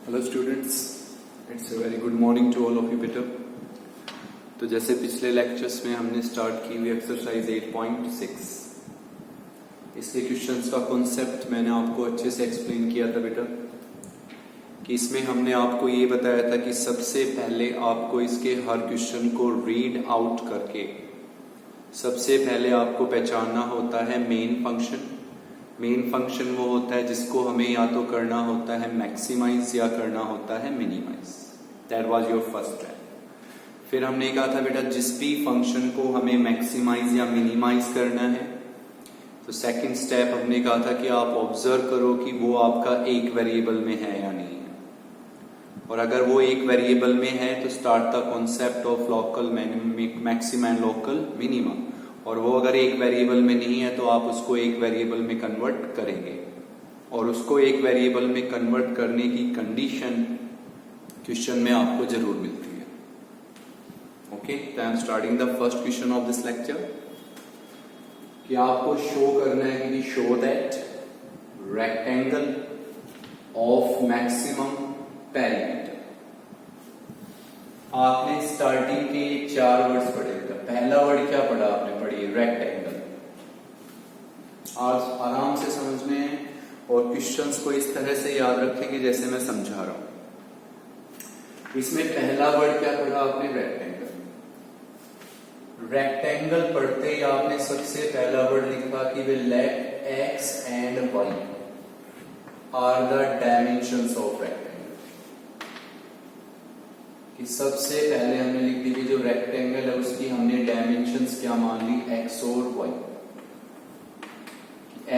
Hello students, it's a very good morning to all of you बेटा। तो जैसे पिछले लेक्चर्स में हमने स्टार्ट की हुई एक्सरसाइज 8.6, इसके क्वेश्चंस का कॉन्सेप्ट मैंने आपको अच्छे से एक्सप्लेन किया था बेटा कि इसमें हमने आपको ये बताया था कि सबसे पहले आपको इसके हर क्वेश्चन को रीड आउट करके सबसे पहले आपको पहचानना होता है मेन फंक्शन। मेन फंक्शन वो होता है जिसको हमें या तो करना होता है मैक्सिमाइज या करना होता है minimise. That was your first step. फिर हमने कहा था बेटा जिस भी फंक्शन को हमें मैक्सिमाइज या मिनिमाइज करना है तो सेकंड स्टेप हमने कहा था कि आप ऑब्जर्व करो कि वो आपका एक वेरिएबल में है या नहीं है, और अगर वो एक वेरिएबल में है तो start the concept of local maxima and local minima, और वो अगर एक वेरिएबल में नहीं है तो आप उसको एक वेरिएबल में कन्वर्ट करेंगे, और उसको एक वेरिएबल में कन्वर्ट करने की कंडीशन क्वेश्चन में आपको जरूर मिलती है। ओके, तो I am starting the first question of this lecture कि आपको शो करना है कि show that rectangle of maximum perimeter. आपने स्टार्टिंग के 4 वर्ड्स पढ़े थे। पहला वर्ड क्या पढ़ा आपने? पढ़िए रेक्टेंगल। आज आराम से समझने हैं और क्वेश्चंस को इस तरह से याद रखेंगे जैसे मैं समझा रहा हूं। इसमें पहला वर्ड क्या पढ़ा आपने? रेक्टेंगल। रेक्टेंगल पढ़ते ही आपने सबसे पहला वर्ड लिखा कि we let x and y are the dimensions of rectangle. कि सबसे पहले हमने लिख दी कि जो रेक्टेंगल है उसकी हमने डायमेंशंस क्या मान ली? एक्स और वाई।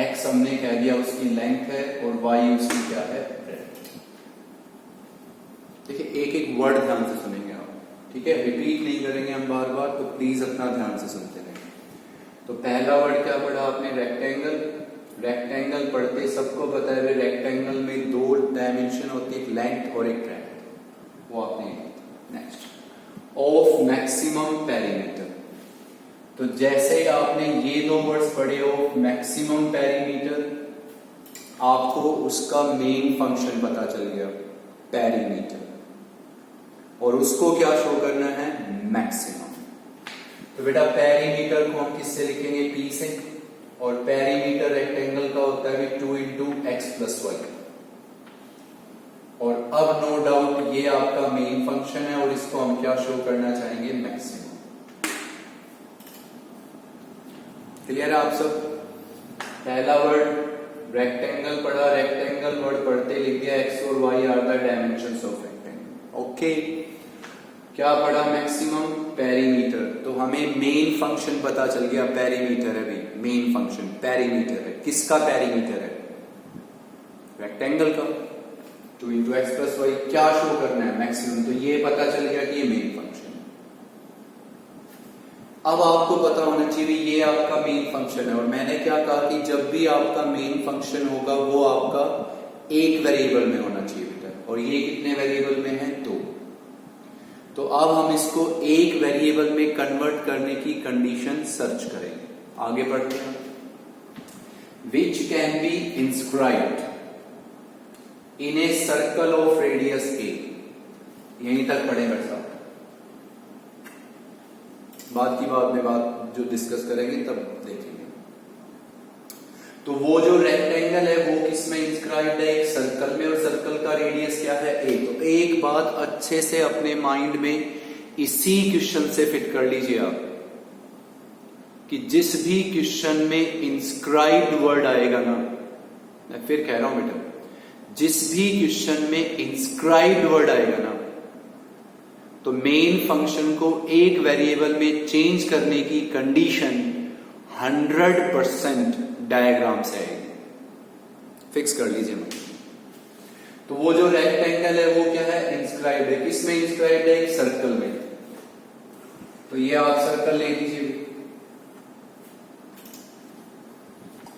एक्स हमने कह दिया उसकी लेंथ है और वाई उसकी क्या है? ब्रेड्थ। देखिए एक एक वर्ड ध्यान से सुनेंगे आप, ठीक है? रिपीट नहीं करेंगे हम बार बार, तो प्लीज अपना ध्यान से सुनते रहें। तो पहला वर्ड क्या पढ़ा आपने? रेक्टेंगल। रेक्टेंगल पढ़ते सबको पता है रेक्टेंगल में 2 डायमेंशन होती है, एक लेंथ और एक ब्रेड्थ। वो आपने नेक्स्ट ऑफ मैक्सिमम पेरीमीटर। तो जैसे ही आपने ये 2 वर्ड्स पढ़े ऑफ मैक्सिमम पेरीमीटर, आपको उसका मेन फंक्शन पता चल गया पेरीमीटर, और उसको क्या शो करना है? मैक्सिमम। तो बेटा पेरीमीटर को हम किससे लिखेंगे? P से, और पेरीमीटर रेक्टेंगल का होता है 2 इंटू एक्स प्लस वाई। और अब नो डाउट ये आपका मेन फंक्शन है और इसको हम क्या शो करना चाहेंगे? मैक्सिमम। क्लियर है आप सब? पहला वर्ड रेक्टेंगल पढ़ा, रेक्टेंगल वर्ड पढ़ते लिख दिया एक्स और y are the dimensions of rectangle. Okay, क्या पढ़ा? Maximum perimeter. तो हमें मेन फंक्शन पता चल गया, पेरीमीटर है भाई, मेन फंक्शन पेरीमीटर है। किसका पेरीमीटर है? रेक्टेंगल का। 2 इंटू एक्स प्लस वाई क्या शो करना है? मैक्सिमम। तो ये पता चल गया कि ये मेन फंक्शन है। अब आपको पता होना चाहिए ये आपका मेन फंक्शन है, और मैंने क्या कहा कि जब भी आपका मेन फंक्शन होगा वो आपका एक वेरिएबल में होना चाहिए बेटा, और ये कितने वेरिएबल में है? 2। तो अब हम इसको एक वेरिएबल में कन्वर्ट करने की कंडीशन सर्च करेंगे। आगे बढ़ते हैं। Which can be inscribed in a circle of radius a. यहीं तक पढ़े मेरे साथ, बाद की बात में बात जो डिस्कस करेंगे तब देखेंगे। तो वो जो रेक्टेंगल है वो किसमें इंस्क्राइब्ड है? एक सर्कल में, और सर्कल का रेडियस क्या है? ए। तो एक बात अच्छे से अपने माइंड में इसी क्वेश्चन से फिट कर लीजिए आप कि जिस भी क्वेश्चन में इंस्क्राइब्ड वर्ड आएगा ना, मैं फिर कह रहा हूं बेटा, जिस भी क्वेश्चन में इंस्क्राइब्ड वर्ड आएगा ना, तो मेन फंक्शन को एक वेरिएबल में चेंज करने की कंडीशन 100% डायग्राम से आएगी। फिक्स कर लीजिए मैं। तो वो जो रेक्टेंगल है वो क्या है? इंस्क्राइब्ड है। किसमें इंस्क्राइब्ड है? एक सर्कल में। तो ये आप सर्कल ले लीजिए।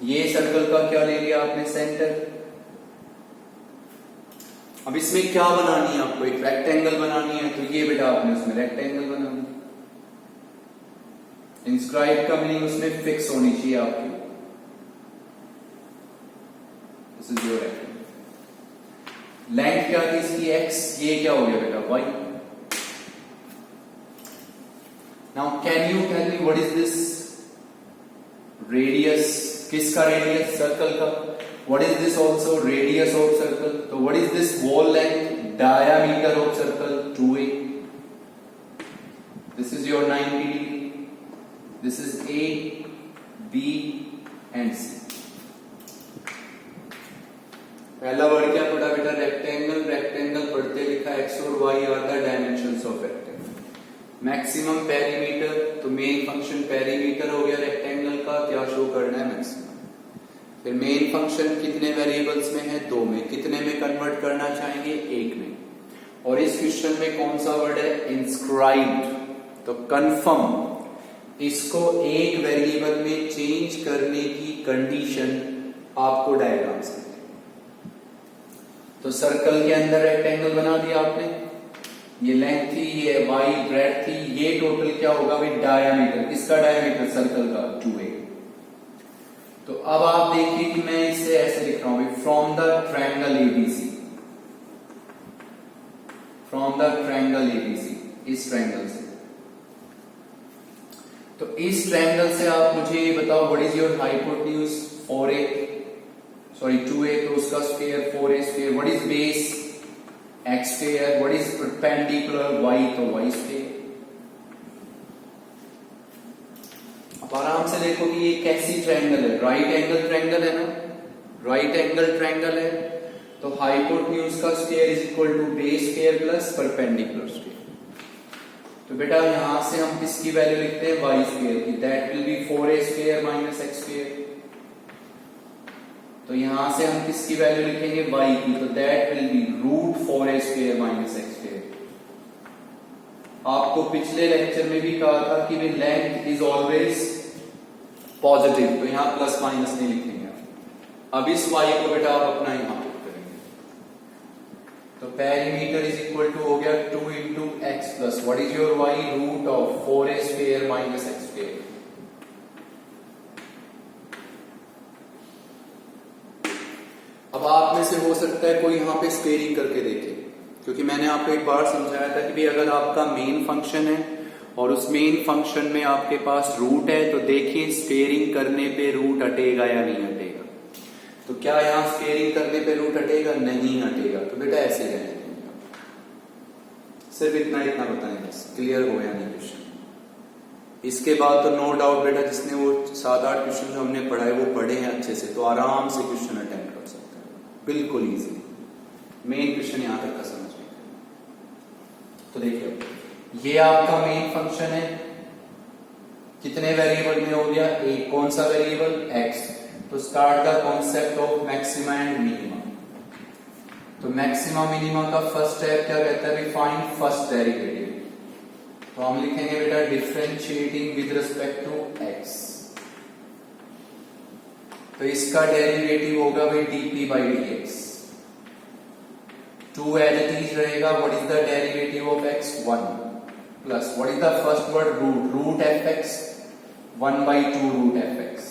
ये सर्कल का क्या ले लिया आपने? सेंटर। अब इसमें क्या बनानी है आपको? एक रेक्टेंगल बनानी है, तो ये बेटा आपने उसमें रेक्टेंगल बनानी। इंस्क्राइब का मीनिंग उसमें फिक्स होनी चाहिए आपकी। This is your rectangle. Length क्या थी इसकी x, ये क्या हो गया बेटा y. Now can you tell me what is this radius? किसका रेडियस? सर्कल का. What is this also? Radius of circle. तो what is this wall length? Diameter of circle 2a. This is your 90 degree. This is a, b and c. पहला word क्या पढ़ा बेटा? Rectangle. Rectangle पढ़ते लिखा x और y are the dimensions of rectangle. Maximum perimeter, तो main function perimeter हो गया रेक्टेंगल का. क्या शो करना है? मैक्सिमम. फिर मेन फंक्शन कितने वेरिएबल्स में है? 2 में. कितने में कन्वर्ट करना चाहेंगे? 1 में. और इस क्वेश्चन में कौन सा वर्ड है? इंस्क्राइब्ड. तो कंफर्म इसको एक वेरिएबल में चेंज करने की कंडीशन आपको डायग्राम से. तो सर्कल के अंदर रेक्टेंगल बना दिया आपने. ये लेंथ थी, ये वाई ब्रेड थी, ये टोटल क्या होगा भाई? डायामीटर. किसका डायामीटर? सर्कल का 2a. तो अब आप देखिए कि मैं इसे ऐसे लिख रहा हूं, from the triangle ABC. From the triangle ABC, इस ट्रायंगल से. तो इस ट्रायंगल से आप मुझे ये बताओ what is your hypotenuse? 4a, sorry 2a, तो उसका square 4a square. What is base? x square. What is perpendicular? y, तो y स्क्वायर. अब आराम से देखो कि ये कैसी ट्रायंगल है? राइट एंगल ट्रायंगल है ना? राइट एंगल ट्रायंगल है. तो हाइपोटेन्यूज का square is equal to base square plus perpendicular square. तो बेटा यहां से हम किसकी वैल्यू लिखते हैं? y स्क्वायर की. That will B 4a square minus x square. तो यहां से हम किसकी वैल्यू लिखेंगे? y की. तो that will be root 4a square minus x square. आपको पिछले लेक्चर में भी कहा था कि लेंथ इज ऑलवेज पॉजिटिव, तो यहां प्लस माइनस नहीं लिखेंगे. अब इस y को बेटा आप अपना यहां पुट करेंगे. तो पेरीमीटर इज इक्वल टू हो गया 2 into x plus what is your y? Root of 4a square minus x square. अब आप में से हो सकता है कोई यहां पे स्क्वेयरिंग करके देखे, क्योंकि मैंने आपको एक बार समझाया था कि भी अगर आपका मेन फंक्शन है और उस मेन फंक्शन में आपके पास रूट है, तो देखिए स्क्वेयरिंग करने पे रूट हटेगा या नहीं हटेगा. तो क्या यहां स्क्वेयरिंग करने पे रूट हटेगा? नहीं हटेगा. तो बेटा ऐसे रहने देंगे. सिर्फ इतना इतना बताएं बस. क्लियर हो या नहीं क्वेश्चन? इसके बाद तो नो डाउट बेटा जिसने वो 7-8 क्वेश्चन जो हमने पढ़ाए वो पढ़े हैं अच्छे से, तो आराम से क्वेश्चन अटेम्प्ट कर सकते हैं बिल्कुल इजीली. मेन क्वेश्चन यहां तक का समझ में. तो देखिए ये आपका मेन फंक्शन है. कितने वेरिएबल में हो गया? एक. कौन सा वेरिएबल? x. तो start the concept of maxima and minima. तो मैक्सिमा मिनिमा का फर्स्ट स्टेप क्या कहता है? Find first derivative. तो हम लिखेंगे बेटा differentiating with respect to x. तो इसका डेरिवेटिव होगा भाई dp by dx. 2 as it is रहेगा. What is the derivative of x? 1 plus what is the first word? Root. Root fx 1 by 2 root fx.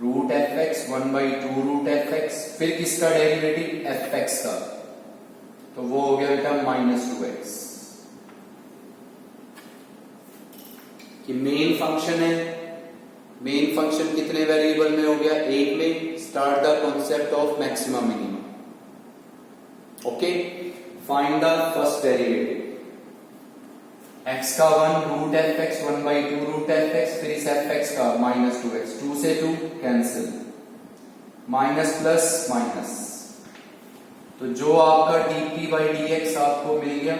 Root fx 1 by 2 root fx. फिर किसका derivative? fx का. तो वो हो गया बेटा minus 2x. कि मेन फंक्शन है. मेन फंक्शन कितने वेरिएबल में हो गया? एक में. Start the concept of maxima minima. Okay. Find the first derivative. x का 1 root fx 1 by 2 root fx. फिर इस fx का माइनस 2x. 2 से 2 कैंसिल. Minus plus minus. तो जो आपका dp बाई dx आपको मिल गया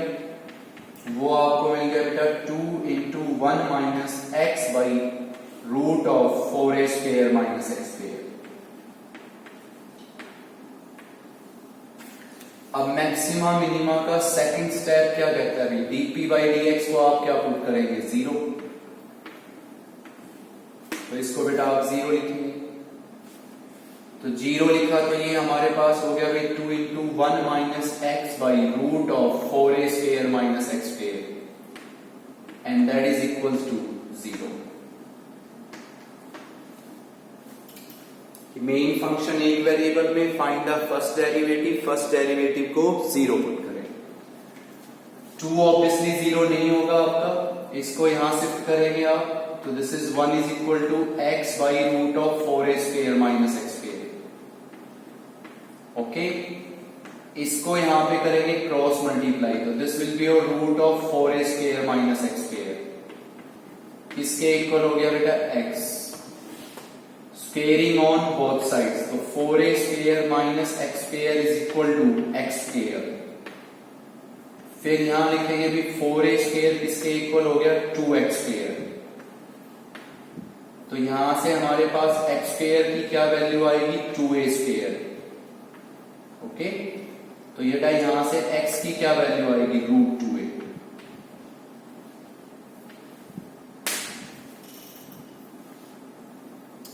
वो आपको मिल गया बेटा 2 into 1 minus x by root of 4a square minus x square. अब मैक्सिमा मिनिमा का सेकंड स्टेप क्या कहता है? अभी dp बाई dx को आप क्या पुट करेंगे? 0. तो इसको बेटा आप 0 लिखेंगे. तो 0 लिखा तो ये हमारे पास हो गया भाई 2 into 1 minus x by root of 4a square minus x square and that is equals to 0. Main function एक वेरिएबल में फाइंड द फर्स्ट डेरिवेटिव को 0 पुट करें। 2 ऑब्वियसली 0 नहीं होगा आपका, इसको यहां शिफ्ट करेंगे आप, तो this is 1 is equal to x by root of 4a square minus x square. Okay, इसको यहां पे करेंगे क्रॉस मल्टीप्लाई, तो this will be your root of 4a square minus x square. किसके इक्वल हो गया बेटा? x squaring on both sides, तो 4a square minus x square is equal to x square. फिर यहां लिखेंगे भी 4a स्क्वायर किसके इक्वल हो गया? 2x square. तो यहां से हमारे पास x स्क्वायर की क्या वैल्यू आएगी? 2a square. ओके, तो ये यहां से x की क्या वैल्यू आएगी? Root 2a।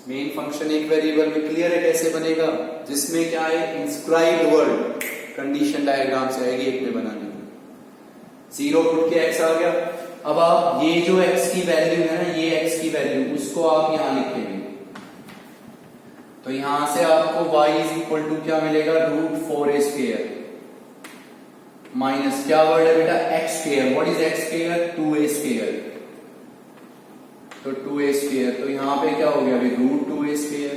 मेन फंक्शन एक वेरिएबल में क्लियर है कैसे बनेगा? जिसमें क्या है? इंस्क्राइब्ड वर्ड कंडीशन डायग्राम से आएगी एक में बनाने में। 0 पुट के x आ गया। अब आप ये जो x की वैल्यू है ना, ये x की वैल्यू, उसको आप यहां लिखेंगे, तो यहां से आपको y इज इक्वल टू क्या मिलेगा? रूट 4a स्क्वायर माइनस क्या वर्ड है बेटा? x square. What is x square? 2a square. तो 2a स्क्वायर, तो यहां पे क्या हो गया अभी? Root 2a square.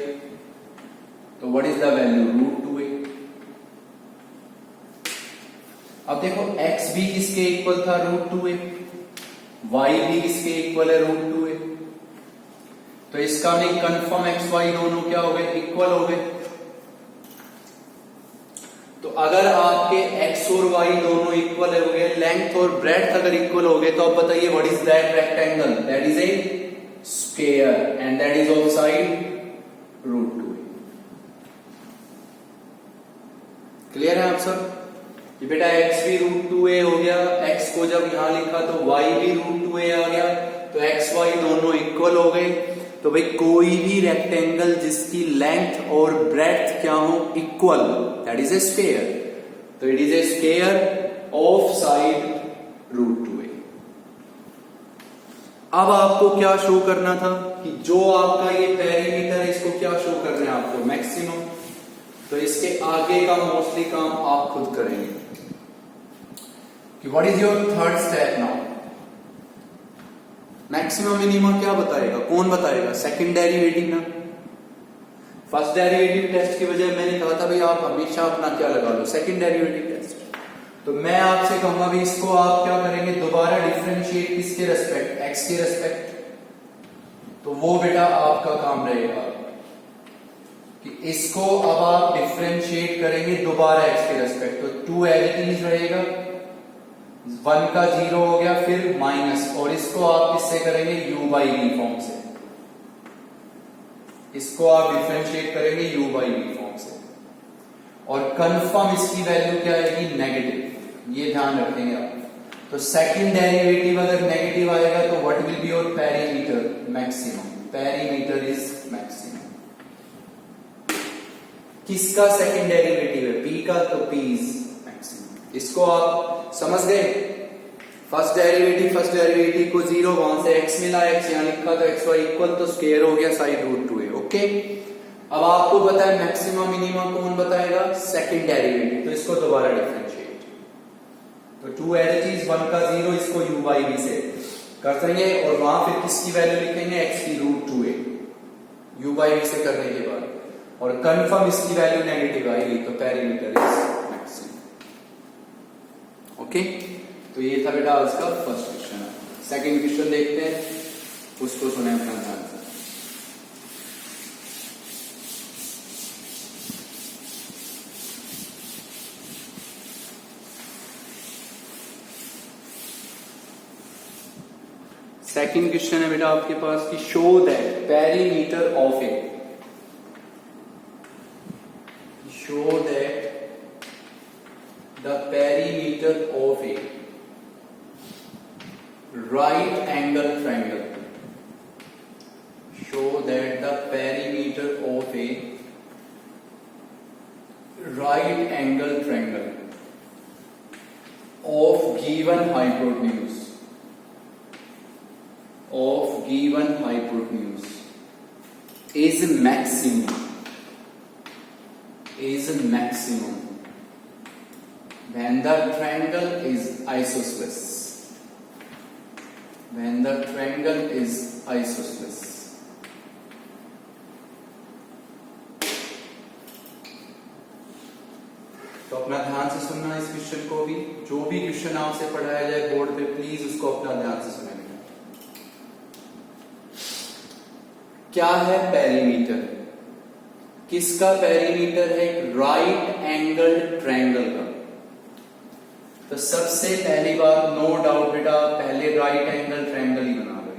तो what is the value? Root 2a। अब देखो x भी किसके इक्वल था? Root 2a। y भी किसके इक्वल है? Root 2a। तो इसका नहीं कंफर्म x y दोनों क्या हो गए? इक्वल हो गए। तो अगर आपके x और y दोनों इक्वल हो गए, लेंथ और ब्रेड्थ अगर इक्वल हो गए, तो आप बताइए what is that rectangle? That is a square and that is of side root 2a। Clear है आप सब? ये बेटा x भी रूट 2a हो गया, x को जब यहां लिखा तो y भी रूट 2a आ गया, तो x y दोनों इक्वल हो गए। तो भाई कोई भी रेक्टेंगल जिसकी लेंथ और ब्रेड्थ क्या हो? Equal, that is a square. तो it is a square of side root 2a। अब आपको क्या शो करना था कि जो आपका ये पेरीमीटर है, इसको क्या शो करना है आपको? मैक्सिमम। तो इसके आगे का मोस्टली काम आप खुद करेंगे कि what is your third step now? Maximum minimum क्या बताएगा? कौन बताएगा? सेकंड डेरिवेटिव ना। फर्स्ट डेरिवेटिव टेस्ट की बजाय मैंने कहा था भाई आप हमेशा अपना क्या लगा लो? Second derivative test. तो मैं आपसे कहूंगा भी इसको आप क्या करेंगे? दोबारा डिफरेंशिएट किसके रेस्पेक्ट? x के रेस्पेक्ट। तो वो बेटा आपका काम रहेगा कि इसको अब आप डिफरेंशिएट करेंगे दोबारा x के रेस्पेक्ट। तो 2 एज इट इज रहेगा, 1 का 0 हो गया, फिर माइनस, और इसको आप किससे करेंगे? u बाई v फॉर्म से। इसको आप डिफरेंशिएट करेंगे u बाई v फॉर्म से, और कंफर्म इसकी वैल्यू क्या आएगी? नेगेटिव। ये ध्यान रखेंगे आप। तो सेकंड डेरिवेटिव अगर नेगेटिव आएगा तो what will be your perimeter? Maximum. Perimeter is maximum. किसका सेकंड डेरिवेटिव है? p का, तो p इज मैक्सिमम। इसको आप समझ गए? फर्स्ट डेरिवेटिव को 0, वहां से x मिला, x यहां लिखा, तो x y इक्वल, तो स्क्वायर हो गया साइड रूट 2a। ओके, अब आपको पता है मैक्सिमम मिनिमम कौन बताएगा? Second derivative. तो इसको दोबारा डिफरेंशिएट, तो 2 एज इट इज, 1 का 0, इसको u बाई v से कर देंगे, और वहां फिर किसकी वैल्यू लिखेंगे? x की root 2a, u by v से करने के बाद, और कंफर्म इसकी वैल्यू नेगेटिव आएगी, तो पेरीमीटर इज मैक्सिमम। ओके, तो ये था बेटा आज का फर्स्ट क्वेश्चन। सेकंड क्वेश्चन देखते हैं, उसको सुने अपना ध्यान से। सेकंड क्वेश्चन है बेटा आपके पास कि show that perimeter of A, show that the perimeter of A right angle triangle, show that the perimeter of A right angle triangle of given hypotenuse is maximum is maximum when the triangle is isosceles. When the triangle is isosceles. तो अपना ध्यान से सुनना इस question को भी, जो भी क्वेश्चन आपसे पढ़ाया जाए बोर्ड पे प्लीज उसको अपना ध्यान से सुनेंगे। क्या है पेरीमीटर? किसका पेरीमीटर है? राइट एंगल्ड ट्रायंगल का। तो सबसे पहली बात, नो डाउट बेटा, पहले राइट एंगल ट्रायंगल ही बना लो।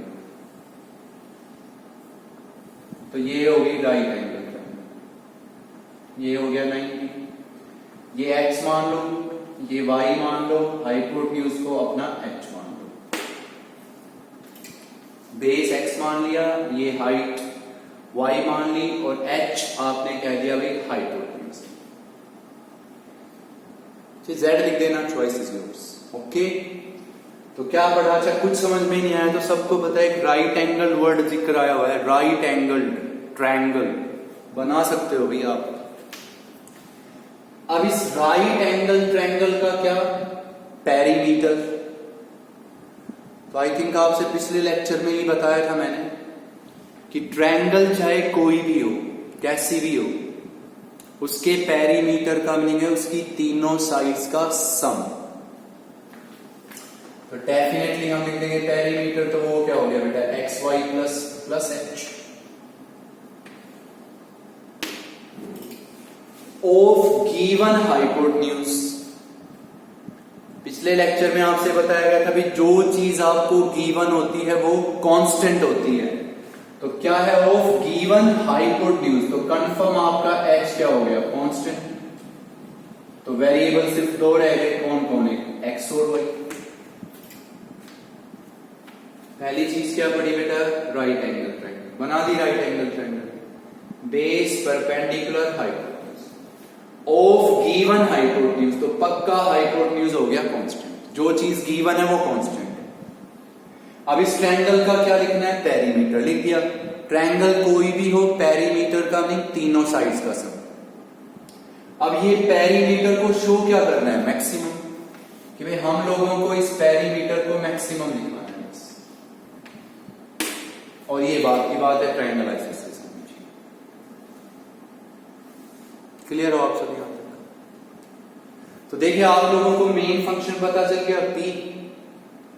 तो ये होगी राइट एंगल ट्रायंगल, ये हो गया 90, ये x मान लो, ये y मान लो, हाइपोटेन्यूज को अपना h मान लो, बेस x मान लिया, ये हाइट y मान ली और h आपने कह दिया भाई हाइपोटेन्यूज। z लिख देना, चॉइस इज योर्स। ओके, तो क्या पढ़ा? अच्छा कुछ समझ में नहीं आया तो सबको पता है राइट एंगल वर्ड जिक्र आया हुआ है, राइट एंगल ट्रायंगल बना सकते हो भाई आप। अब इस राइट एंगल ट्रायंगल का क्या पेरीमीटर? तो आई थिंक आपसे पिछले लेक्चर में ही बताया था मैंने कि ट्रायंगल चाहे कोई भी हो, कैसी भी हो, उसके पेरीमीटर का मीनिंग है उसकी तीनों साइड्स का सम। तो डेफिनेटली हम लिख देंगे पेरीमीटर, तो वो क्या हो गया बेटा? X y plus h of given hypotenuse. पिछले लेक्चर में आपसे बताया गया था भी जो चीज आपको गिवन होती है वो कांस्टेंट होती है। तो क्या है? Of given hypotenuse. तो कंफर्म आपका x क्या हो गया? कांस्टेंट। तो वेरिएबल सिर्फ दो रह गए, कौन कौन है? x और y। पहली चीज क्या पड़ी बेटा? राइट एंगल ट्रायंगल बना दी। Right angle triangle, base perpendicular hypotenuse of given hypotenuse. तो पक्का हाइपोटेन्यूज हो गया कांस्टेंट, जो चीज गिवन है वो कांस्टेंट है। अब इस ट्रायंगल का क्या लिखना है? पेरीमीटर लिख दिया। ट्रायंगल कोई भी हो, पेरीमीटर का नहीं, तीनों साइड्स का सम। अब ये पेरीमीटर को शो क्या करना है? मैक्सिमम, कि भाई हम लोगों को इस पेरीमीटर को मैक्सिमम लिखना है बस। और ये बात की बात है ट्रायंगल आइसोसेलेस। क्लियर हो आप सभी यहां तक? तो देखिए आप लोगों को मेन फंक्शन पता चल गया, p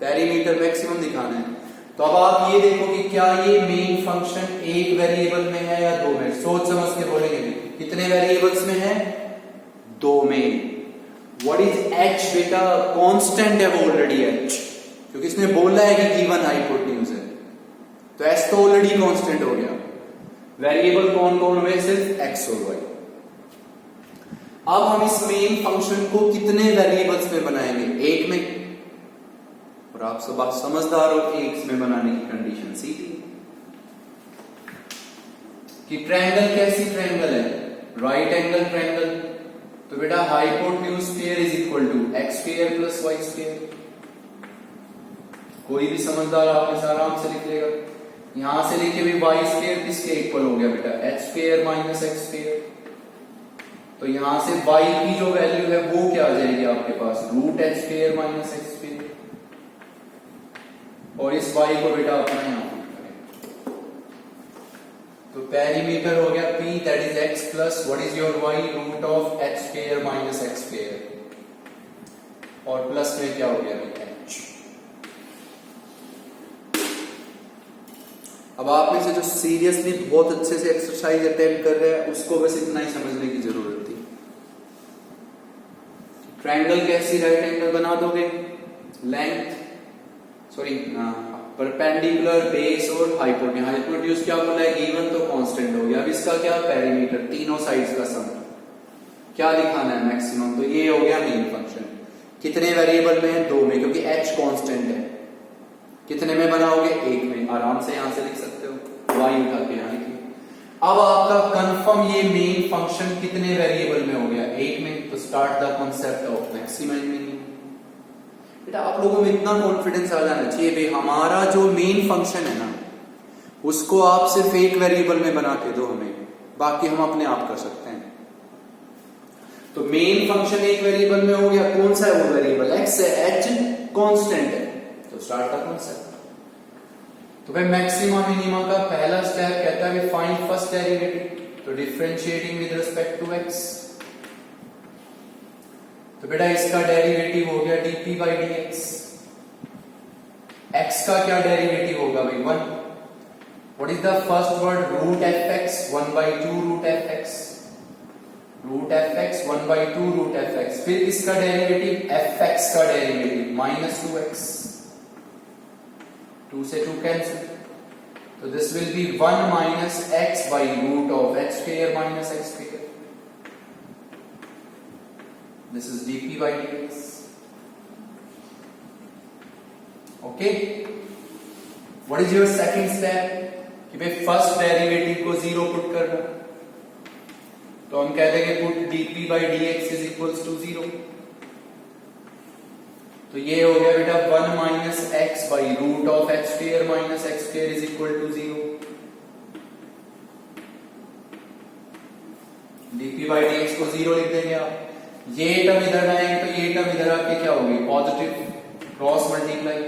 पेरीमीटर मैक्सिमम दिखाना है। तो अब आप ये देखो कि क्या ये मेन फंक्शन एक वेरिएबल में है या दो में? सोच समझ के बोलेंगे कितने वेरिएबल्स में है? दो में। व्हाट इज h बेटा? कांस्टेंट है वो ऑलरेडी h, क्योंकि इसने बोला है कि गिवन हाइपोटेन्यूज है, तो h तो ऑलरेडी कांस्टेंट हो गया। वेरिएबल कौन कौन हुए? सिर्फ x और y। अब हम इस मेन फंक्शन को कितने वेरिएबल्स में बनाएंगे? एक में। और आप सब बात समझदार हो, एक में बनाने की कंडीशन सी थी कि ट्रायंगल कैसी ट्रायंगल है? Right angle triangle. तो बेटा hypotenuse square is equal to x square plus y square. कोई भी समझदार आप इसे आराम से लिख लेगा। यहां से लिखे भी वाई स्क्वायर किसके इक्वल हो गया बेटा? H square minus x square. तो यहां से y की जो वैल्यू है वो क्या आ जाएगी आपके पास? Root h square minus x square. और इस y को बेटा अपना यहां करें, तो पेरीमीटर हो गया p that is x plus what is your y? Root of h square minus x square. और प्लस में क्या हो गया? h। अब आप में से जो सीरियसली बहुत अच्छे से एक्सरसाइज अटेम्प्ट कर रहे हैं उसको बस इतना ही समझने की जरूरत थी। ट्रायंगल कैसी राइट एंगल बना दोगे? लेंथ परपेंडिकुलर, बेस और हाइपोटेन्यूज। हाइपोटेन्यूज क्या बोला है? गिवन, तो कांस्टेंट हो गया। अब इसका क्या? पेरीमीटर, तीनों साइड्स का सम। क्या दिखाना है? मैक्सिमम। तो ये हो गया मेन फंक्शन। कितने वेरिएबल में है? दो में, क्योंकि h कांस्टेंट है। कितने में बनाओगे? एक में। आराम से यहां से लिख सकते हो, y उठा के यहां लिखिए। अब आपका कंफर्म ये मेन फंक्शन कितने वेरिएबल में हो गया? एक में। तो start the concept of maximising. बेटा आप लोगों में इतना कॉन्फिडेंस आ जाना चाहिए भाई हमारा जो मेन फंक्शन है ना उसको आप सिर्फ एक वेरिएबल में बना के दो हमें, बाकी हम अपने आप कर सकते हैं। तो मेन फंक्शन एक वेरिएबल में हो गया, कौन सा है वो वेरिएबल? एक्स है, एच कांस्टेंट है, तो स्टार्ट का कॉन्सेप्ट। तो भाई मैक्सिमा मिनिमा का पहला स्टेप कहता है फाइंड फर्स्ट डेरिवेटिव, तो differentiating with respect to x. तो बेटा इसका डेरिवेटिव हो गया dp बाई dx। x का क्या डेरिवेटिव होगा भाई? 1। What is the first word? Root fx 1/2 root fx, root fx 1/2 root fx। फिर इसका डेरिवेटिव fx का डेरिवेटिव -2x, 2 से 2 कैंसिल, तो this will be 1 minus x by root of x square minus x square. This is dp by dx। Okay, what is your second step? कि भाई first derivative को 0 put करना, तो हम कहते हैं कि put dp by dx is equals to 0। तो ये हो गया बेटा 1 minus x by root of x square minus x square is equal to 0। dp by dx को 0 लिख देंगे आप। ये टर्म इधर आएंगे तो ये टर्म इधर आके क्या होगी? पॉजिटिव क्रॉस मल्टीप्लाई,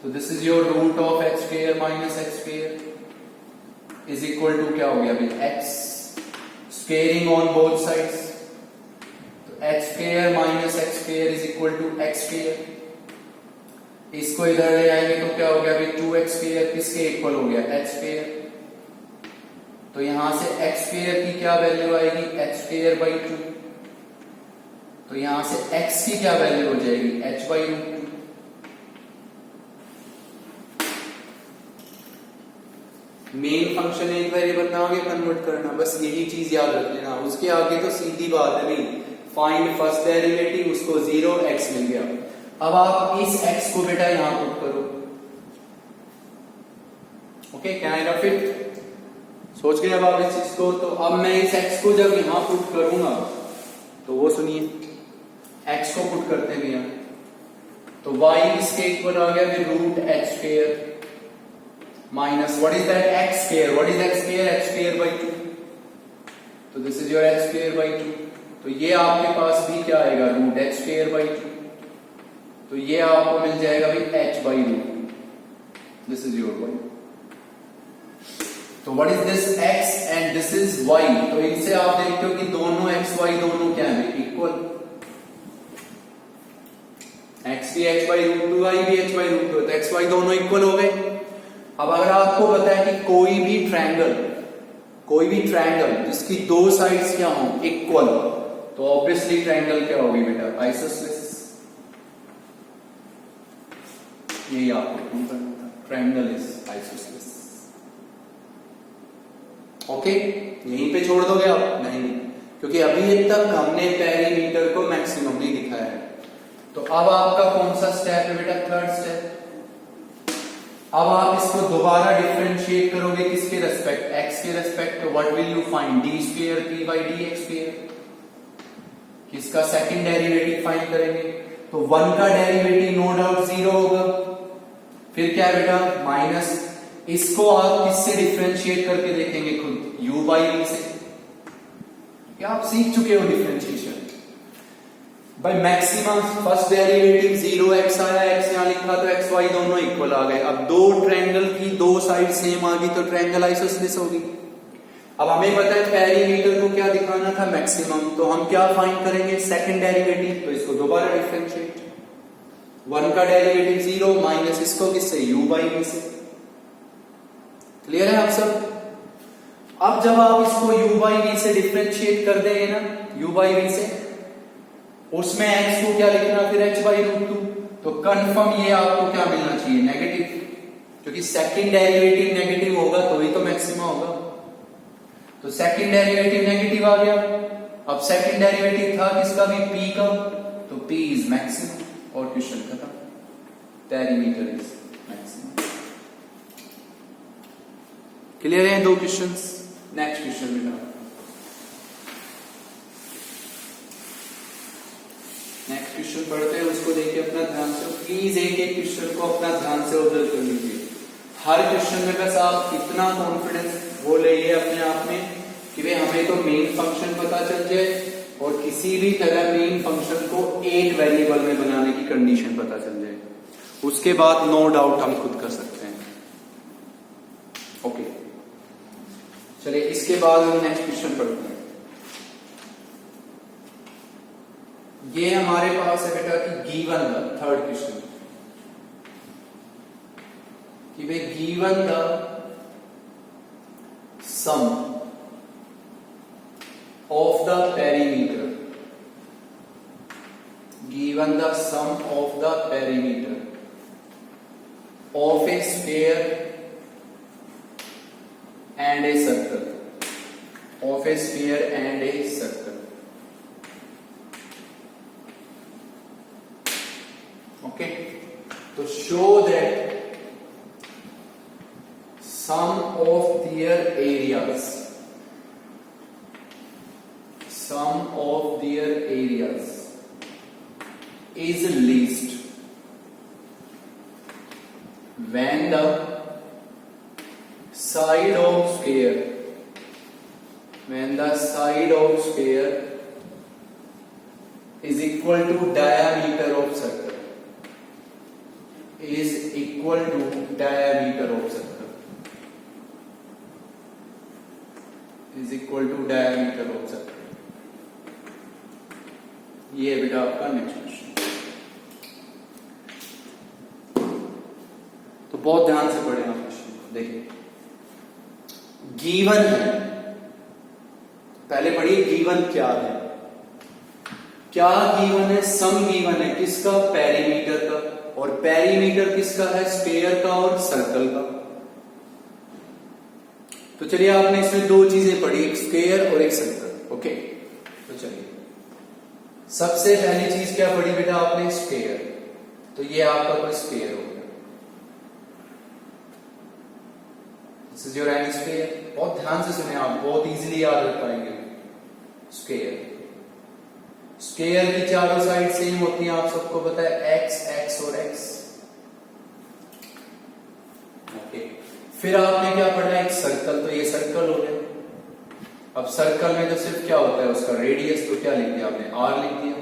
तो this is your root of x square minus x square is equal to क्या हो गया भाई? X squaring on both sides, x square minus x square is equal to x square. इसको इधर ले आएंगे तो क्या हो गया भाई? 2x स्क्वायर किसके इक्वल हो गया? h square. तो यहां से x स्क्वायर की क्या वैल्यू आएगी? h square by 2। तो यहां से x की क्या वैल्यू हो जाएगी? h by root 2। Main function एक वेरिएबल में आगे कन्वर्ट करना, बस यही चीज याद रख लेना। उसके आगे तो सीधी बात है भाई, फाइंड फर्स्ट डेरिवेटिव, उसको 0 x मिल गया। अब आप इस x को बेटा यहां पुट करो। Okay, can I rough it? सोच गए अब आप इस चीज को? तो अब मैं इस x को जब यहां पुट करूंगा तो वो सुनिए, x को पुट करते हैं भैया, तो y इसके इक्वल आ गया फिर root h square minus what is that? x square. What is x square? h square by 2। तो this is your h square by 2। तो ये आपके पास भी क्या आएगा? Root h square by 2। तो ये आपको मिल जाएगा भाई h by root. This is your y। तो what is this? x and this is y। तो इनसे आप देखते हो कि दोनों x y दोनों क्या है? इक्वल। x भी h बाई रूट 2, y भी h बाई रूट 2, तो x y दोनों इक्वल हो गए। अब अगर आपको पता है कि कोई भी ट्रायंगल जिसकी दो साइड्स क्या हो? इक्वल, तो ऑब्वियसली ट्रायंगल क्या होगी बेटा? आइसोसेलेस। यही आपको प्रूव करना था, ट्रायंगल इज आइसोसेलेस। ओके, यहीं पे छोड़ दोगे आप? नहीं, क्योंकि अभी तक हमने पेरीमीटर को मैक्सिमम नहीं दिखाया है। तो अब आपका कौन सा स्टेप है बेटा? Third step. अब आप इसको दोबारा डिफरेंशिएट करोगे किसके रेस्पेक्ट? x के रेस्पेक्ट। तो what will you find? d square p by dx square. किसका सेकंड डेरिवेटिव फाइंड करेंगे? तो 1 का डेरिवेटिव नो डाउट 0 होगा। फिर क्या है बेटा? माइनस, इसको आप किससे डिफरेंशिएट करके देखेंगे? खुद u बाई v से। क्या आप सीख चुके हो डिफरेंशिएशन? भाई मैक्सिमम फर्स्ट डेरिवेटिव 0x आया, x यहां लिखा तो x y दोनों इक्वल आ गए। अब दो ट्रायंगल की दो साइड सेम आ गई तो ट्रायंगल आइसोसेलेस होगी। अब हमें पता है पेरीमीटर को क्या दिखाना था? मैक्सिमम। तो हम क्या फाइंड करेंगे? Second derivative. तो इसको दोबारा डिफरेंशिएट, 1 का डेरिवेटिव 0 माइनस इसको किससे? u बाई v से। क्लियर है आप सब? अब जब आप इसको u बाई v से डिफरेंशिएट कर देंगे ना, u बाई v से, उसमें x को क्या लिखना? फिर h बाई रूट 2। तो कंफर्म ये आपको क्या मिलना चाहिए? नेगेटिव, क्योंकि सेकंड डेरिवेटिव नेगेटिव होगा तो ही तो मैक्सिमा होगा। तो सेकंड डेरिवेटिव नेगेटिव आ गया। अब सेकंड डेरिवेटिव था किसका भी? p का, तो p इज मैक्सिमम और क्वेश्चन खत्म। Perimeter is maximum. क्लियर है दो क्वेश्चंस? नेक्स्ट क्वेश्चन बेटा, नेक्स्ट क्वेश्चन पढ़ते हैं, उसको देखिए अपना ध्यान से। प्लीज एक एक क्वेश्चन को अपना ध्यान से ऑब्जर्व कर लीजिए। हर क्वेश्चन में बस आप इतना कॉन्फिडेंस वो ले अपने आप में कि भाई हमें तो मेन फंक्शन पता चल जाए और किसी भी तरह मेन फंक्शन को एक वेरिएबल में बनाने की कंडीशन पता चल जाए, उसके बाद नो डाउट हम खुद कर सकते हैं। ओके, चलिए इसके बाद हम नेक्स्ट क्वेश्चन पढ़ते हैं। ये हमारे पास है बेटा कि गिवन द थर्ड क्वेश्चन कि भाई given the sum of the perimeter, given the sum of the perimeter of a sphere and a circle, of a sphere and a circle. Okay, to show that sum of their areas, sum of their areas is least when the side of sphere, when the side of sphere is equal to diameter of circle, is equal to diameter of circle, is equal to diameter of circle. ये बेटा आपका next question. तो बहुत ध्यान से पढ़े आप question को, देखिए गिवन है, पहले पढ़िए गिवन क्या है। क्या गिवन है? सम गिवन है, किसका? पेरीमीटर का। और पेरीमीटर किसका है? स्फीयर का और सर्कल का। तो चलिए आपने इसमें दो चीजें पढ़ी, एक स्फीयर और एक सर्कल। ओके, तो चलिए सबसे पहली चीज क्या पढ़ी बेटा आपने? स्फीयर। तो ये आपका कोई स्फीयर हो गया, दिस इज योर हेमिस्फीयर। बहुत ध्यान से सुने आप, बहुत इजीली याद रख पाएंगे। स्फीयर, स्फीयर की चारों साइड सेम होती हैं, आप सबको पता है, एक्स एक्स और एक्स। ओके, फिर आपने क्या पढ़ा? एक सर्कल। तो ये सर्कल हो गया। अब सर्कल में तो सिर्फ क्या होता है उसका रेडियस, तो क्या लिख दिया आपने? आर लिख दिया।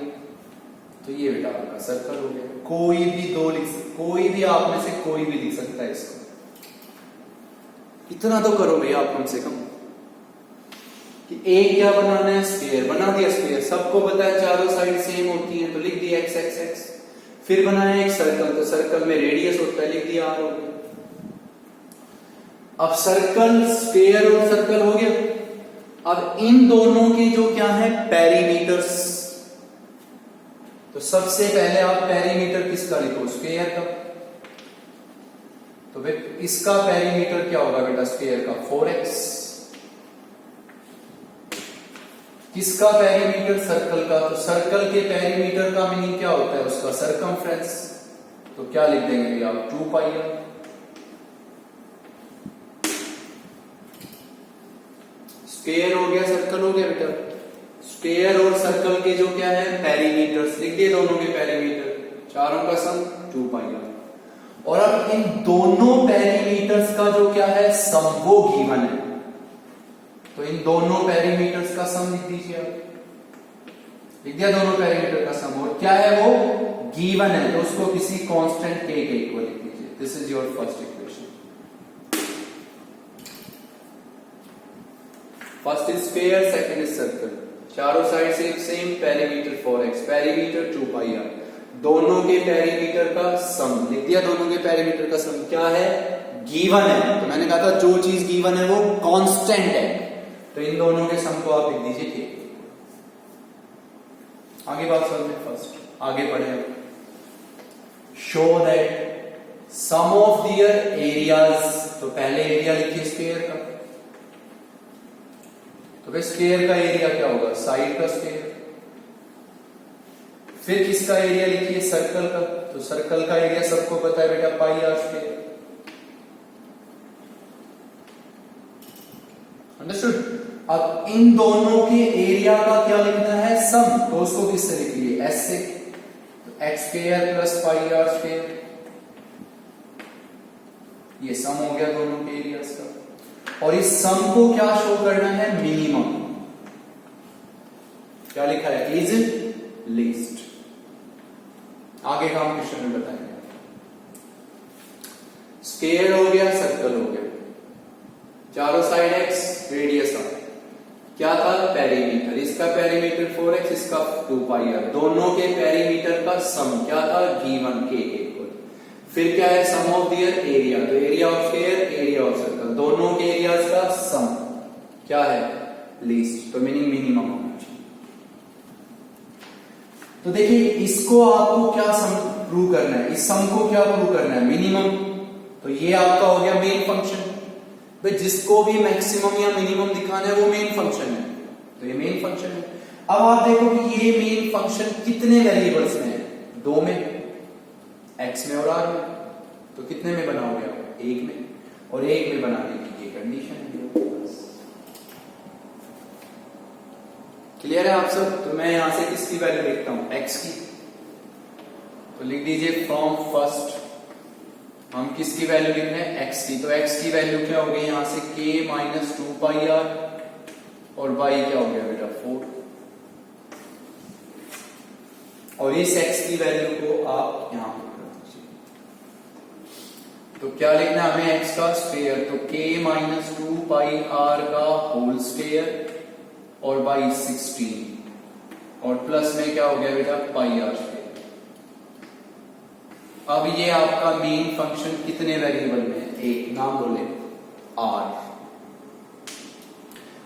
तो ये बेटा आपका सर्कल हो गया। कोई भी दो लिख सकते, कोई भी आप में से कोई भी लिख सकता है इसको। इतना तो करो भैया आप कम से कम कि एक क्या बनाना है? स्फीयर। बना दिया स्फीयर, सबको पता है चारों साइड सेम होती है, तो लिख दिया एक्स एक्स एक्स। फिर बनाया एक सर्कल, तो सर्कल में रेडियस होता है, लिख दिया आर हो गया। अब सर्कल, स्फीयर और सर्कल हो गया। अब इन दोनों के जो क्या है? पेरीमीटर्स। तो सबसे पहले आप पेरीमीटर किसका लिखो? स्फीयर का। तो फिर इसका पेरीमीटर क्या होगा बेटा? स्फीयर का 4x। किसका पेरीमीटर? सर्कल का। तो सर्कल के पेरीमीटर का मीनिंग क्या होता है? उसका सरकमफ्रेंस। तो क्या लिख देंगे आप? 2 पाई आर। स्फीयर हो गया, सर्कल हो गया बेटा। स्फीयर और सर्कल के जो क्या है? पेरीमीटर्स लिख दिए, दोनों के पेरीमीटर, चारों का सम 2 पाई आर। और अब इन दोनों पेरीमीटर्स का जो क्या है? सम, वो गिवन है। तो इन दोनों पेरीमीटर्स का सम लिख दीजिए आप। लिख दिया दोनों पेरीमीटर का सम, और क्या है वो? गिवन है, तो उसको किसी कांस्टेंट के इक्वल लिख दीजिए। This is your first equation. First is sphere, second is circle. चारों साइड से same, perimeter 4x, perimeter 2 pi r. दोनों के पेरीमीटर का सम लिख दिया, दोनों के पेरीमीटर का सम क्या है? गिवन है। तो मैंने कहा था जो चीज गिवन है वो कांस्टेंट है, तो इन दोनों के सम को आप लिख दीजिए के। आगे बात समझे, फर्स्ट आगे बढ़े। Show that sum of their areas. तो पहले एरिया लिखिए स्फीयर का। तो भाई स्फीयर का एरिया क्या होगा? साइड का स्फीयर। फिर किसका एरिया लिखिए? सर्कल का। तो सर्कल का एरिया सबको पता है बेटा, पाई आर स्क्वायर। अंडरस्टूड? अब इन दोनों के एरिया का क्या लिखना है? सम। तो उसको किससे लिख लिए? एस से। तो x square plus pi r square, ये सम हो गया दोनों के एरियाज का। और इस सम को क्या शो करना है? मिनिमम। क्या लिखा है, इज लीस्ट। आगे का हम क्वेश्चन में बताएंगे। स्क्वायर हो गया, सर्कल हो गया, चारों साइड x, रेडियस r, क्या था, पेरीमीटर। इसका पेरीमीटर 4x, इसका 2πr, दोनों के पेरीमीटर का सम क्या था, गिवन k इक्वल। फिर क्या है, सम ऑफ देयर एरिया, तो area of square, area of circle, दोनों के एरियाज का सम क्या है, लीस्ट, तो मीनिंग मिनिमम होना चाहिए। तो देखिए इसको आपको क्या सम प्रूव करना है, इस सम को क्या प्रूव करना है, मिनिमम। तो ये आपका हो गया मेन फंक्शन। भाई जिसको भी मैक्सिमम या मिनिमम दिखाना है वो मेन फंक्शन है, तो ये मेन फंक्शन है। अब आप देखो कि ये मेन फंक्शन कितने वेरिएबल्स में है, 2 में, x में और r में। तो कितने में बनाओगे आप, 1 में, और 1 में बनाने की ये कंडीशन है। क्लियर है आप सब। तो मैं यहां से किसकी वैल्यू लिखता हूं, x की। तो लिख दीजिए फ्रॉम फर्स्ट हम किसकी वैल्यू लिख रहे हैं, x की। तो x की वैल्यू क्या हो गई यहां से, k माइनस 2πr, और y क्या हो गया बेटा 4। और इस x की वैल्यू को आप यहां पर कर दीजिए। तो क्या लिखना है हमें, x का स्क्वायर, तो k माइनस 2πr का होल स्क्वायर, और y 16, और प्लस में क्या हो गया बेटा πr स्क्वायर। अब ये आपका मेन फंक्शन कितने वेरिएबल में है, एक, नाम बोले r।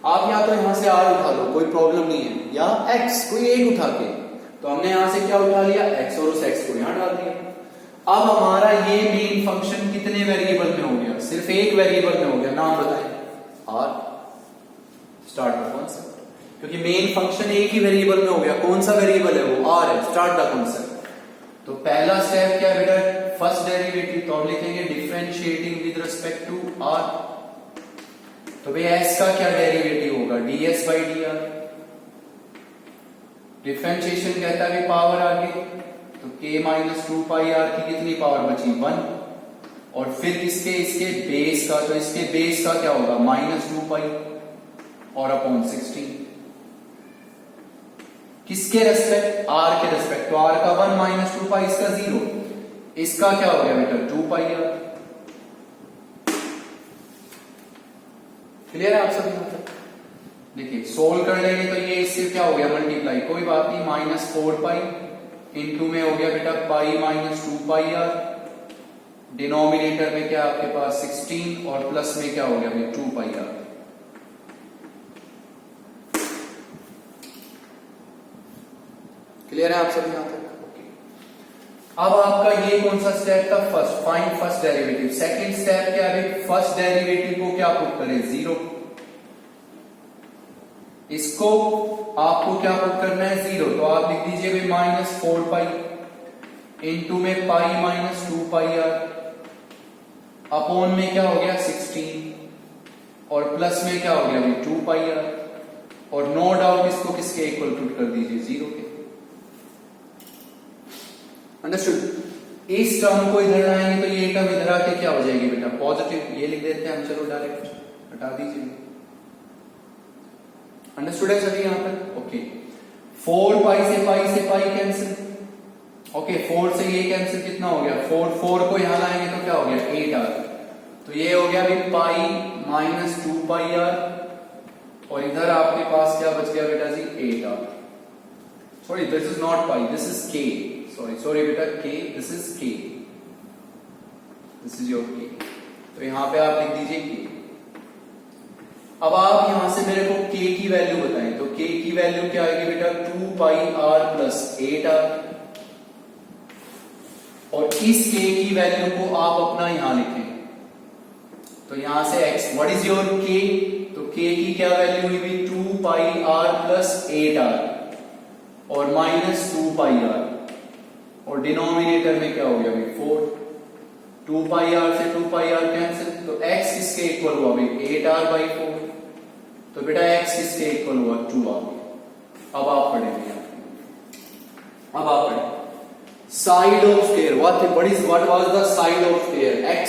आप या तो यहां से r उठा लो, कोई प्रॉब्लम नहीं है, या x, कोई एक उठा के। तो हमने यहां से क्या उठा लिया, x, और उस x को यहां डाल दिया। अब हमारा ये मेन फंक्शन कितने वेरिएबल में हो गया, सिर्फ एक वेरिएबल में हो गया, नाम बताएं, r। स्टार्ट द कॉन्सेप्ट, क्योंकि मेन फंक्शन एक ही वेरिएबल में हो गया। कौन सा वेरिएबल है, वो r है। Start the concept. तो पहला स्टेप क्या है बेटा, फर्स्ट डेरिवेटिव, तो हम लिखेंगे differentiating with respect to r। तो भाई s का क्या डेरिवेटिव होगा, ds बाई dr। डिफरेंशिएशन कहता है पावर आगे, तो k माइनस 2πr की कितनी पावर बची, 1, और फिर इसके बेस का, तो इसके बेस का क्या होगा, माइनस 2π, और अपॉन 16, किसके रेस्पेक्ट, r के रेस्पेक्ट। तो r का 1 माइनस 2π, इसका 0, इसका क्या हो गया बेटा 2πr। क्लियर है आप सब यहां तक। देखिए सोल्व कर लेंगे तो ये इससे क्या हो गया, मल्टीप्लाई, कोई बात नहीं, माइनस 4π इंटू में हो गया बेटा पाई माइनस 2πr, डिनोमिनेटर में क्या आपके पास 16, और प्लस में क्या हो गया भाई 2πr। क्लियर है आप सब यहां तक। अब आपका ये कौन सा स्टेप था, first, find first derivative. Second step क्या है, फर्स्ट डेरिवेटिव को क्या पुट करें, 0। इसको आपको क्या पुट करना है, 0। तो आप लिख दीजिए भाई माइनस 4π इंटू में पाई माइनस 2πr, अपॉन में क्या हो गया 16, और प्लस में क्या हो गया भाई 2πr, और नो डाउट इसको किसके इक्वल पुट कर दीजिए, 0 के। अंडरस्टूड। इस टर्म को इधर लाएंगे तो ये टर्म इधर आके क्या हो जाएगी बेटा, पॉजिटिव। ये लिख देते हैं हम, चलो डायरेक्ट हटा दीजिए। अंडरस्टूड है सभी यहां पर, ओके। 4π से पाई कैंसिल, ओके, 4 से ये कैंसिल, कितना हो गया 4 को यहां लाएंगे तो क्या हो गया 8r। तो ये हो गया भाई पाई माइनस 2πr, और इधर आपके पास क्या बच गया बेटा जी 8r। Sorry this is not pi, this is k, sorry बेटा k, this is k, this is your k। तो यहां पे आप लिख दीजिए k। अब आप यहां से मेरे को k की वैल्यू बताएं, तो k की वैल्यू क्या आएगी बेटा 2πr प्लस 8r, और इस k की वैल्यू को आप अपना यहां लिखें। तो यहां से x, what is your k, तो k की क्या वैल्यू हुई 2πr प्लस 8r, और माइनस 2πr, और डिनोमिनेटर में क्या हो गया भाई 4, 2πr से 2πr कैंसिल, तो x किसके इक्वल हुआ भाई 8r/4। तो बेटा x किसके इक्वल हुआ 2r। अब आप पढ़ेंगे, अब आप पढ़ें side of square, what was the side of square, x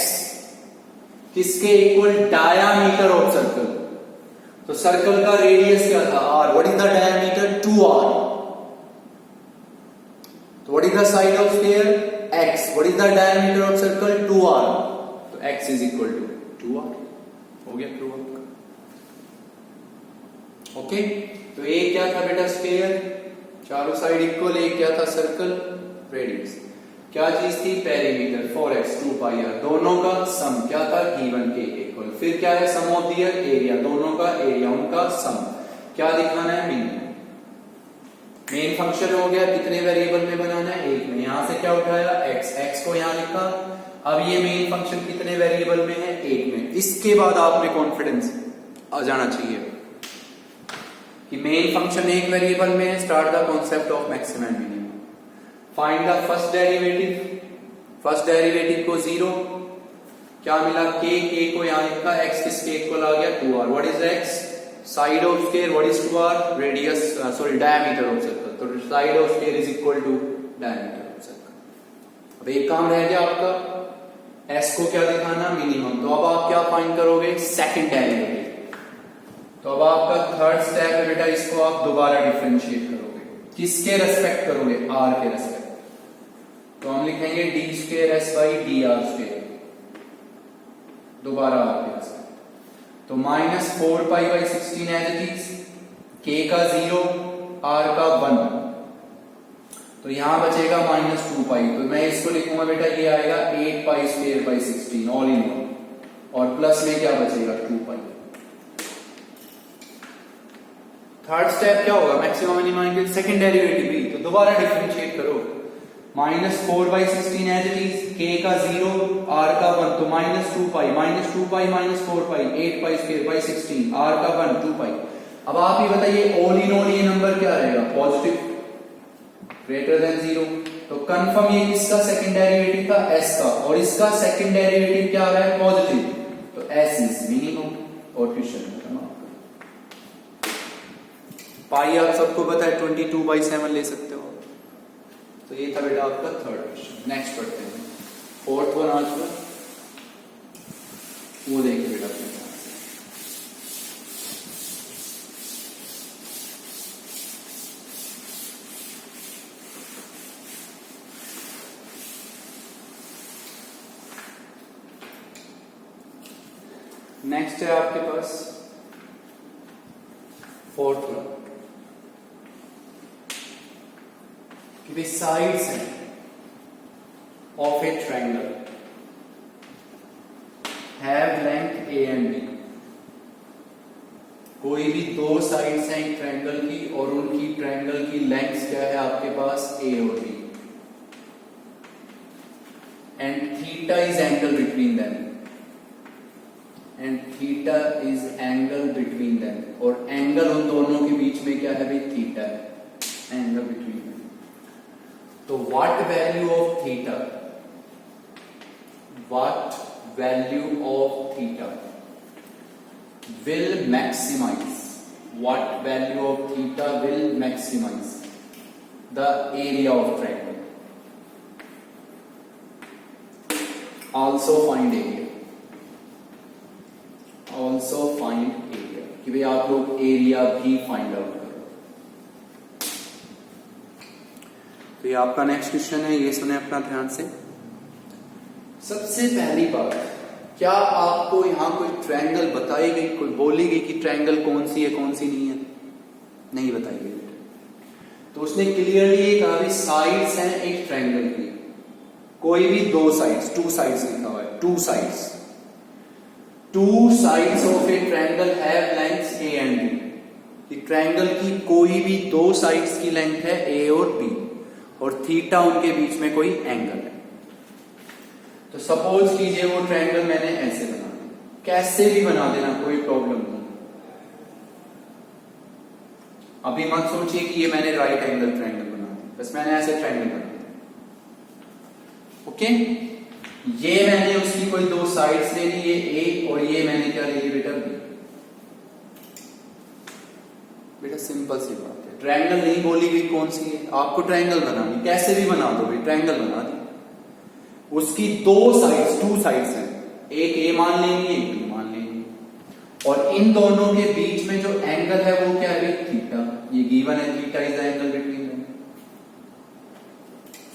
किसके इक्वल, डायामीटर ऑफ सर्कल। तो सर्कल का रेडियस क्या था r, what is the diameter 2r। Is the side of sphere? x. What is the diameter of circle? 2r. तो x is equal to 2r. हो गया prove आपका. Okay, तो ए क्या था बेटा? स्फीयर, चारों साइड इक्वल. ए क्या था? सर्कल. रेडियस क्या चीज थी? पेरीमीटर. 4x 2πr. दोनों का सम क्या था? गिवन के इक्वल. फिर क्या है? सम ऑफ दियर एरिया. दोनों का एरिया, उनका सम. क्या दिखाना है? मीन. मेन फंक्शन हो गया. कितने वेरिएबल में बनाना है? एक में. यहां से क्या उठाया? x को यहां लिखा. अब ये मेन फंक्शन कितने वेरिएबल में है? एक में. इसके बाद आप में कॉन्फिडेंस आ जाना चाहिए कि मेन फंक्शन एक वेरिएबल में है. Start the concept of maximum and minimum. Find the first derivative. First derivative को 0. क्या मिला? k को यहां लिखा. x किसके इक्वल आ गया? 2r. What is x? Side of sphere. What is 2r? Radius, sorry, diameter of circle. तो side of sphere is equal to diameter of circle. अब एक काम रह गया आपका, s को क्या दिखाना? मिनिमम. तो अब आप क्या फाइंड करोगे? Second derivative. तो अब आपका थर्ड स्टेप है बेटा, इसको आप दोबारा डिफरेंशिएट करोगे. किसके रेस्पेक्ट करोगे? r के रेस्पेक्ट. तो हम लिखेंगे d2s by dr2. दोबारा r के रेस्पेक्ट. तो -4π/16 एज इट इज. k का 0, r का 1. तो यहां बचेगा -2π. तो मैं इसको लिखूंगा बेटा, ये आएगा 8π²/16 ऑल इन ऑल. और प्लस में क्या बचेगा? 2π. थर्ड स्टेप क्या होगा? मैक्सिमम मिनिमम के सेकंड डेरिवेटिव भी. तो दोबारा डिफरेंशिएट करो. -4/16 एज इट इज. k का 0, r का 1. तो -2π, -4π, 8π²/16. r का 1, 2π. अब आप ही बताइए, ऑल इन ऑल ये नंबर क्या रहेगा? Positive, greater than 0. तो कंफर्म ये किसका सेकंड डेरिवेटिव था? s का. और इसका सेकंड डेरिवेटिव क्या आ रहा है? पॉजिटिव. तो s इज मिनिमम. और क्वेश्चन खत्म. पाई आप सबको पता है 22/7 ले सकते हो. तो ये था बेटा आपका थर्ड क्वेश्चन. नेक्स्ट पढ़ते हैं. फोर्थ वन आज का वो देखिए बेटा अपने पास. नेक्स्ट है आपके पास फोर्थ वन कि वे साइड्स हैं of a triangle have length a and b. कोई भी दो साइड्स हैं एक ट्रायंगल की और उनकी ट्रायंगल की लेंथ क्या है आपके पास? ए और b. And theta is angle between them. And theta is angle between them. और एंगल उन दोनों के बीच में क्या है भाई? थीटा है. Angle between them. तो what value of theta? What value of theta will maximize? What value of theta will maximize the area of triangle? Also find area. Also find area. कि भाई आप लोग एरिया भी find out. तो ये आपका next question है. ये सुने अपना ध्यान से. सबसे पहली बात, क्या आपको यहां कोई ट्रायंगल बताई गई, कोई बोली गई कि ट्रायंगल कौन सी है कौन सी नहीं है? नहीं बताई गई. तो उसने क्लियरली ये कहा भी साइड्स हैं एक ट्रायंगल की. कोई भी दो साइड्स, 2 साइड्स लिखा हुआ है. 2 sides. 2 sides of a triangle have lengths a and b. Triangle की कोई भी दो साइड्स की लेंथ है ए और बी. और थीटा उनके बीच में कोई एंगल है. तो सपोज कीजिए वो ट्रायंगल मैंने ऐसे बना दिया. कैसे भी बना देना, कोई प्रॉब्लम नहीं. अभी मत सोचिए कि ये मैंने राइट एंगल ट्रायंगल बना दिया. बस मैंने ऐसे ट्रायंगल बना दिया. ओके. ये मैंने उसकी कोई दो साइड्स ले ली, ये ए और ये मैंने क्या ले ली बेटा? बी. बेटा सिंपल सी बात है. ट्रायंगल नहीं बोली गई कौन सी है, आपको ट्रायंगल बनानी. कैसे भी बना दो भाई, ट्रायंगल बना दी. उसकी दो साइड्स, 2 साइड्स हैं. एक ए मान लेंगे, एक बी मान लेंगे. और इन दोनों के बीच में जो एंगल है वो क्या है? थीटा. ये गिवन है. Theta is the angle between them.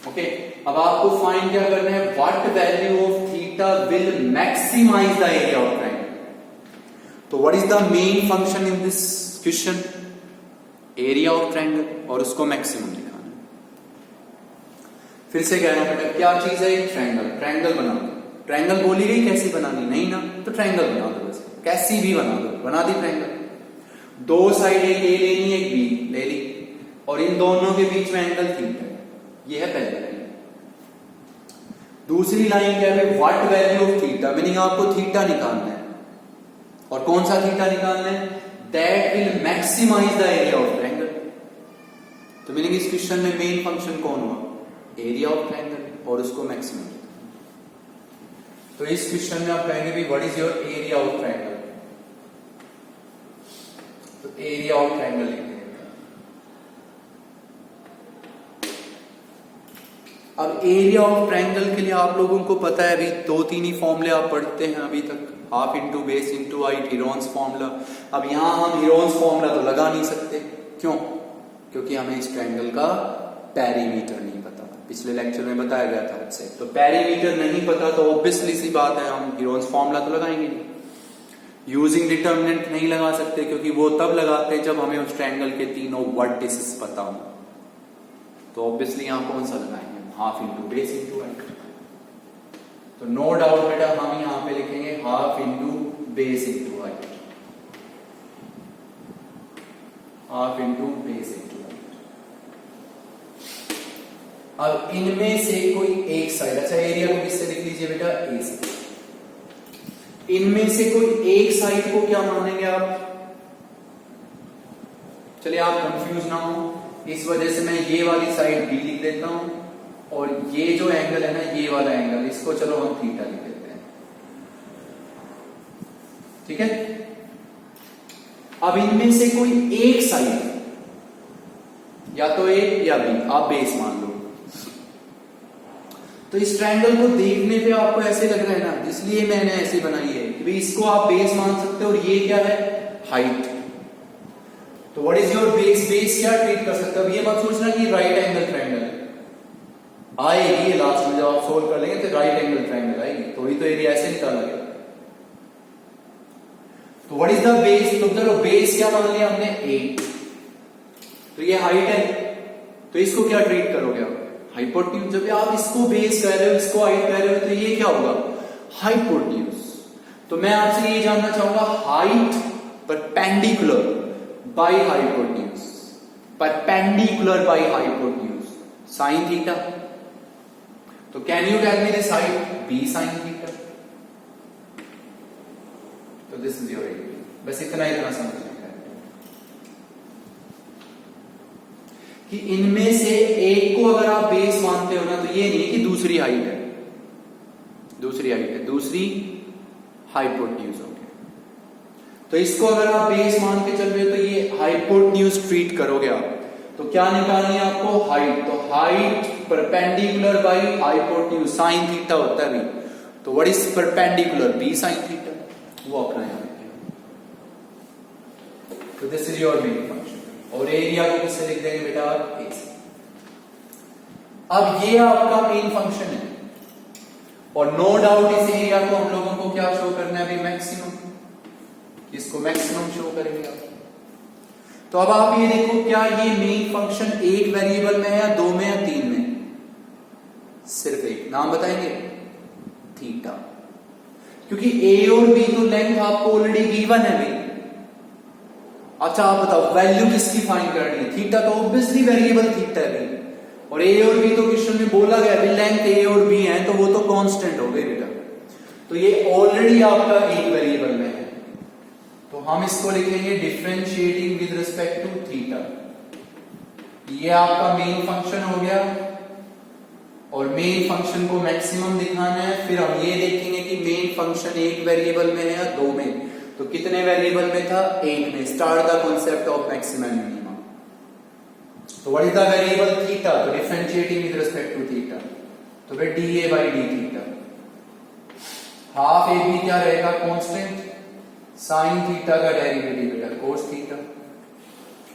Okay, अब आपको फाइंड क्या करना है, what value of theta will maximise the area of triangle. तो what is the main function in this question, area of triangle, और उसको मैक्सिमम दिखाना है। फिर से कह रहा हूं बेटा, क्या चीज है, एक ट्रायंगल, ट्रायंगल बना दो। ट्रायंगल बोली गई कैसी बनानी, नहीं ना, तो ट्रायंगल बना दो, बस कैसी भी बना दो, बना दी ट्रायंगल। दो साइड एक ए लेनी, एक बी ले ली, और इन दोनों के बीच में एंगल थीटा है, ये है पहली लाइन। दूसरी लाइन क्या है, what value of theta, meaning आपको थीटा निकालना है, और कौन सा थीटा निकालना है, that will maximise the area of triangle. तो मीनिंग इस क्वेश्चन में मेन फंक्शन कौन हुआ, एरिया ऑफ ट्रायंगल, और उसको मैक्सिमम। तो इस क्वेश्चन में आप कहेंगे भी what is your area of triangle, तो एरिया ऑफ ट्रायंगल लिखेंगे। अब एरिया ऑफ ट्रायंगल के लिए आप लोगों को पता है, अभी दो तीन ही फॉर्मूले आप पढ़ते हैं अभी तक, half into base into height, Heron's formula. अब यहां हम हीरोन्स फॉर्मूला तो लगा नहीं सकते, क्यों, क्योंकि हमें इस ट्रायंगल का पेरीमीटर नहीं पता, पिछले लेक्चर में बताया गया था आपसे। तो पेरीमीटर नहीं पता तो ऑब्वियसली सी बात है, हम हीरोन्स फॉर्मूला तो लगाएंगे नहीं। यूजिंग डिटर्मिनेंट नहीं लगा सकते, क्योंकि वो तब लगाते हैं जब हमें उस ट्रायंगल के तीनों वर्टिसेस पता हो। तो ऑब्वियसली यहां कौन सा लगाएंगे, half into base into height. तो नो डाउट बेटा हम यहां पे लिखेंगे half into base into height, half into base into height. अब इनमें से कोई एक साइड, अच्छा एरिया को किससे लिख लीजिए बेटा, ए से। इनमें से कोई एक साइड को क्या मानेंगे आप, चलिए आप कंफ्यूज ना हो, इस वजह से मैं ये वाली साइड बी लिख देता हूं, और ये जो एंगल है ना, ये वाला एंगल, इसको चलो हम थीटा लिख देते हैं, ठीक है। अब इनमें से कोई एक साइड, या तो ए या बी, आप बेस मान लो। तो इस ट्रायंगल को देखने पे आपको ऐसे लग रहा है ना, इसलिए मैंने ऐसे बनाई है कि इसको आप बेस मान सकते हो, और ये क्या है, हाइट। तो what is your base, base क्या ट्रीट कर सकते हो। अब ये मत सोचना कि राइट एंगल ट्रायंगल आएगी लास्ट में, जब आप सोल्व कर लेंगे तो राइट एंगल ट्रायंगल आएगी, तो ही तो एरिया ऐसे निकाला गया। तो व्हाट इज द बेस, तो चलो बेस क्या मान लिया हमने, 8। तो ये हाइट है, तो इसको क्या ट्रीट करोगे आप, हाइपोटेन्यूज। जब आप इसको बेस कह रहे हो, इसको हाइट कह रहे हो, तो ये क्या होगा, हाइपोटेन्यूज। तो मैं आपसे ये जानना चाहूंगा, height perpendicular by hypotenuse, perpendicular by hypotenuse, sine theta. तो can you tell me this height, b sine theta. तो दिस इज योर एरिया, बस इतना समझ कि इनमें से एक को अगर आप बेस मानते हो ना, तो ये नहीं कि दूसरी हाइट है, दूसरी हाइट है, दूसरी हाइपोटेन्यूज हो गया। तो इसको अगर आप बेस मान के चल रहे हो, तो ये हाइपोटेन्यूज ट्रीट करोगे आप। तो क्या निकालनी है आपको, हाइट। तो height perpendicular by hypotenuse, sine theta होता है भी। तो what is perpendicular, b sine theta, वो अपना यहां लिखेंगे। तो this is your main function, और एरिया को किससे लिख देंगे बेटा, ए से। अब ये आपका मेन फंक्शन है, और नो डाउट इस एरिया को हम लोगों को क्या शो करना है, अभी मैक्सिमम, इसको मैक्सिमम शो करेंगे आप। तो अब आप ये देखो, क्या ये मेन फंक्शन एक वेरिएबल में है, या दो में, या तीन में, सिर्फ एक। नाम बताएंगे, थीटा, क्योंकि ए और बी तो लेंथ आपको ऑलरेडी गिवन है भाई। अच्छा आप बताओ वैल्यू किसकी फाइंड करनी है, थीटा, तो ऑब्वियसली वेरिएबल थीटा है भाई, और ए और बी तो क्वेश्चन में बोला गया है, लेंथ ए और बी है, तो वो तो कांस्टेंट हो गए बेटा। तो ये ऑलरेडी आपका एक वेरिएबल में है, तो हम इसको लिखेंगे differentiating with respect to theta. ये आपका मेन फंक्शन हो गया, और मेन फंक्शन को मैक्सिमम दिखाना है। फिर हम ये देखेंगे कि मेन फंक्शन एक वेरिएबल में है या दो में, तो कितने वेरिएबल में था, एक में। Start the concept of maximum minimum. तो what is the variable, theta, तो differentiating with respect to theta, तो फिर d a by d theta. Half a b क्या रहेगा, कांस्टेंट, साइन थीटा का डेरिवेटिव बेटा कोस थीटा,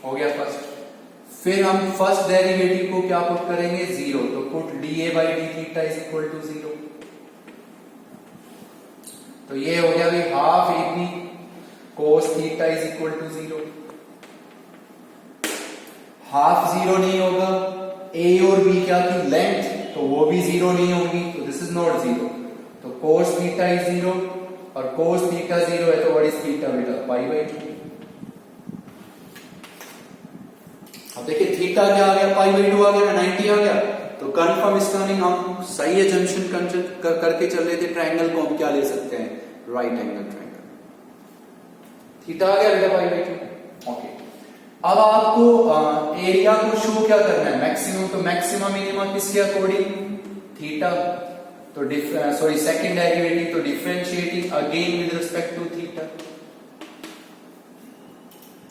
हो गया फर्स्ट। फिर हम फर्स्ट डेरिवेटिव को क्या पुट करेंगे, 0, तो put dA by d theta is equal to 0। तो ये हो गया भाई half AB cos theta is equal to 0। Half 0 नहीं होगा, A और B क्या की लेंथ, तो वो भी 0 नहीं होगी, तो दिस इज नॉट 0। तो cos थीटा इज 0 और cos थीटा 0 है, तो व्हाट इज थीटा बेटा, पाई बाई 2। अब देखिए थीटा क्या आ गया, पाई बाई 2 आ गया, 90 आ गया। तो कन्फर्म इसका नहीं, हम सही एजम्पशन करके चल रहे थे, ट्रायंगल को हम क्या ले सकते हैं, राइट एंगल ट्रायंगल। थीटा आ गया बेटा पाई बाई 2। ओके, अब आपको एरिया को शो क्या करना है, मैक्सिमम। तो मैक्सिमम मिनिमम किसके अकॉर्डिंग, थीटा। तो सेकंड डेरिवेटिव, तो differentiating again with respect to theta.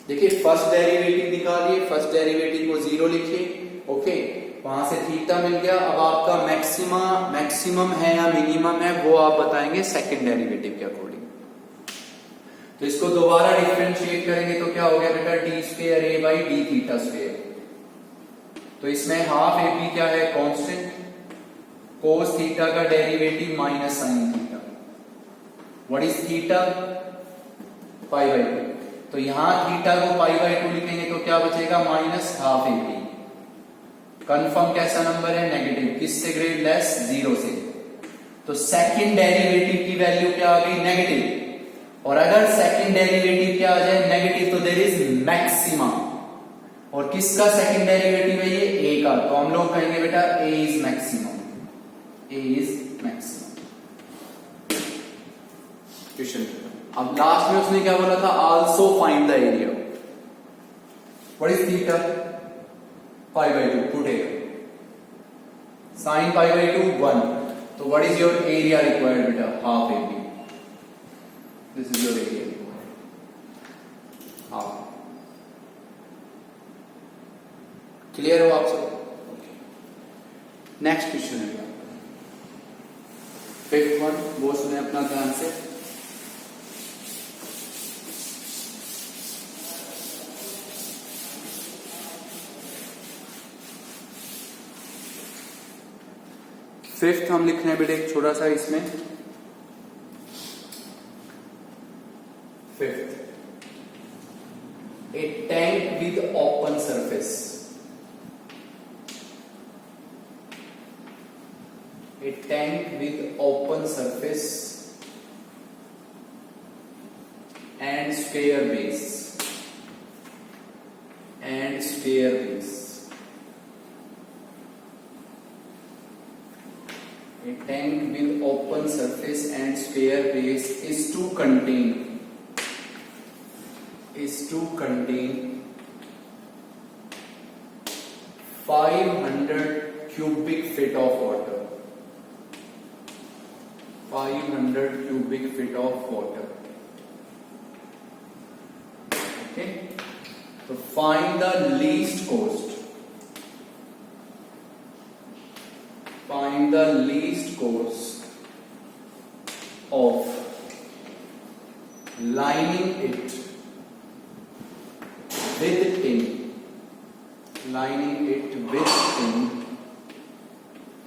देखिए फर्स्ट डेरिवेटिव निकालिए, फर्स्ट डेरिवेटिव को 0 लिखिए, ओके, वहां से थीटा मिल गया। अब आपका मैक्सिमम है या मिनिमम है वो आप बताएंगे सेकंड डेरिवेटिव के अकॉर्डिंग। तो इसको दोबारा डिफरेंशिएट करेंगे तो क्या हो गया बेटा, d square a by d theta square. तो इसमें हाफ ab क्या है, कांस्टेंट, cos थीटा का derivative minus sine theta, what is theta, pi by 2। तो यहां थीटा को पाई बाई 2 लिखेंगे तो क्या बचेगा, माइनस हाफ ab। कंफर्म कैसा नंबर है, नेगेटिव, किससे ग्रेड लेस, 0 से। तो सेकंड डेरिवेटिव की वैल्यू क्या आ गई, नेगेटिव। और अगर सेकंड डेरिवेटिव क्या आ जाए, नेगेटिव, तो देयर इज मैक्सिमम। और किसका सेकंड डेरिवेटिव है ये, a का, तो हम लोग कहेंगे बेटा a is maximum, a is maximum. Question अब लास्ट में उसने क्या बोला था, also find the area, what is theta, pi by 2, put a, sine pi by 2 1। तो what is your area required बेटा, half ab, this is your area, half. Clear हो आप सब, नेक्स्ट क्वेश्चन है फिफ्थ वन, वो सुने अपना ध्यान से। फिफ्थ हम लिख रहे हैं बेटे एक छोटा सा इसमें, fifth, A tank with open surface, a tank with open surface and square base, a tank with open surface and square base is to contain 500 cubic feet of water. 500 cubic feet of water. Okay, so find the least cost. Find the least cost of lining it with tin. Lining it with tin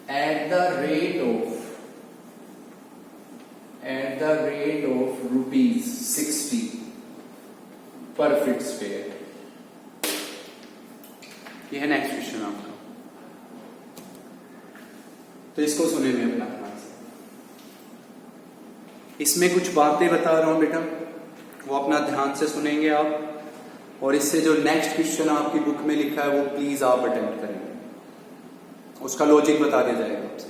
at the rate of rupees 60 per feet square. ये है next question आपका, तो इसको सुने में अपना ध्यान से। इसमें कुछ बातें बता रहा हूं बेटा, वो अपना ध्यान से सुनेंगे आप, और इससे जो नेक्स्ट क्वेश्चन आपकी बुक में लिखा है वो प्लीज आप अटेम्प्ट करेंगे, उसका लॉजिक बता दिया जाएगा आपसे।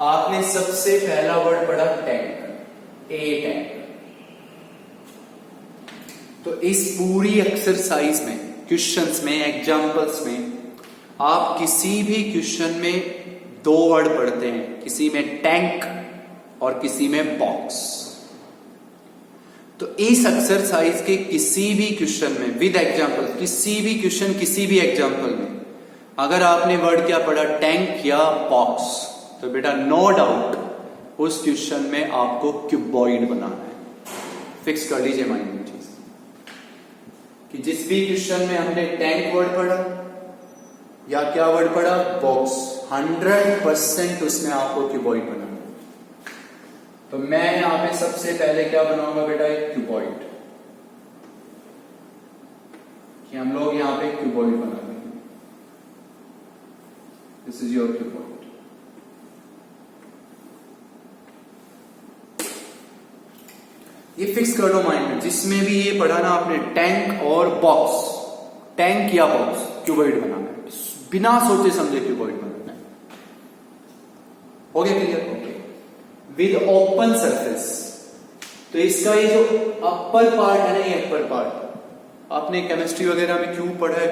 आपने सबसे पहला वर्ड पढ़ा टैंक, ए टैंक। तो इस पूरी एक्सरसाइज में, क्वेश्चंस में, एग्जांपल्स में आप किसी भी क्वेश्चन में दो वर्ड पढ़ते हैं, किसी में टैंक और किसी में बॉक्स। तो इस एक्सरसाइज के किसी भी क्वेश्चन में विद एग्जांपल, किसी भी क्वेश्चन किसी भी एग्जांपल में अगर आपने वर्ड क्या पढ़ा, टैंक या बॉक्स, तो बेटा नो डाउट उस क्वेश्चन में आपको क्यूबॉइड बनाना है। फिक्स कर लीजिए माइंड में चीज। कि जिस भी क्वेश्चन में हमने टैंक वर्ड पढ़ा या क्या वर्ड पढ़ा, बॉक्स, 100% उसमें आपको क्यूबॉइड बनाना है। तो मैं यहां पे सबसे पहले क्या बनाऊंगा बेटा, एक क्यूबॉइड, कि हम लोग यहां पे क्यूबॉइड बना लेंगे। This is your cuboid. ये फिक्स कर लो माइंड में, जिसमें भी ये पढ़ा ना आपने टैंक और बॉक्स, टैंक या बॉक्स, क्यूबॉइड बनाना है, बिना सोचे समझे क्यूबॉइड बनाना है। हो गया clear? Okay. With open surface, तो इसका ये जो अपर पार्ट है ना, ये अपर पार्ट आपने केमिस्ट्री वगैरह में क्यूब पढ़ा है,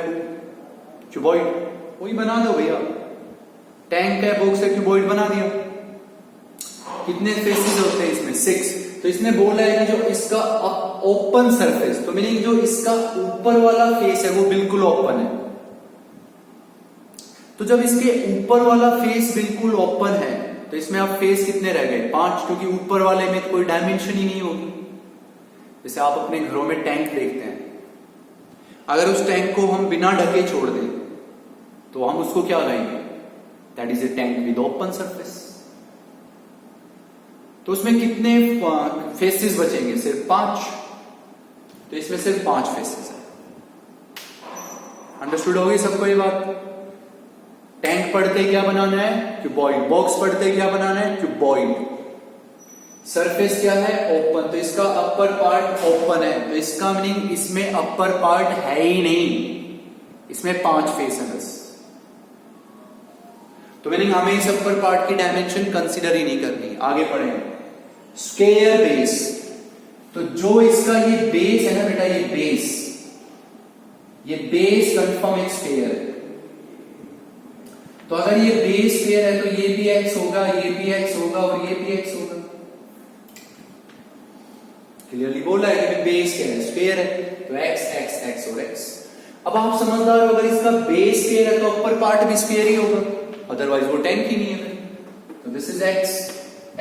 क्यूबॉइड, वही बना दो भैया। टैंक है, बॉक्स है, क्यूबॉइड बना दिया। कितने फेसेस होते हैं इसमें? 6। तो इसने बोला है कि जो इसका ओपन सरफेस, तो मीनिंग जो इसका ऊपर वाला फेस है वो बिल्कुल ओपन है। तो जब इसके ऊपर वाला फेस बिल्कुल ओपन है तो इसमें अब फेस कितने रह गए? 5, क्योंकि ऊपर वाले में तो कोई डायमेंशन ही नहीं होगी। जैसे आप अपने घरों में टैंक देखते हैं, अगर उस टैंक को हम बिना ढके छोड़ दें तो हम उसको क्या कहेंगे? That is A tank with open surface. तो उसमें कितने फेसेस बचेंगे? सिर्फ 5। तो इसमें सिर्फ 5 फेसेस है। अंडरस्टूड होगी सबको ये बात? टैंक पढ़ते क्या बनाना है? क्यूबॉइड। बॉक्स पढ़ते क्या बनाना है? क्यूबॉइड। सरफेस क्या है? ओपन। तो इसका अपर पार्ट ओपन है, तो इसका मीनिंग इसमें अपर पार्ट है ही नहीं, इसमें 5 फेस है बस। तो मीनिंग हमें इस अपर पार्ट की डायमेंशन कंसीडर ही नहीं करनी। आगे पढ़ेंगे। स्क्वायर बेस, तो जो इसका ये बेस है ना बेटा, ये बेस कंफर्म एक स्क्वायर है। तो अगर ये बेस स्क्वायर है तो ये भी x होगा, ये भी x होगा और ये भी x होगा। क्लियरली बोला है कि बेस क्या है? स्क्वायर है, तो x x x और x। अब आप समझदार हो, अगर इसका बेस स्क्वायर है तो अपर पार्ट भी स्क्वायर ही होगा, अदरवाइज वो टैंक ही नहीं है। तो this is x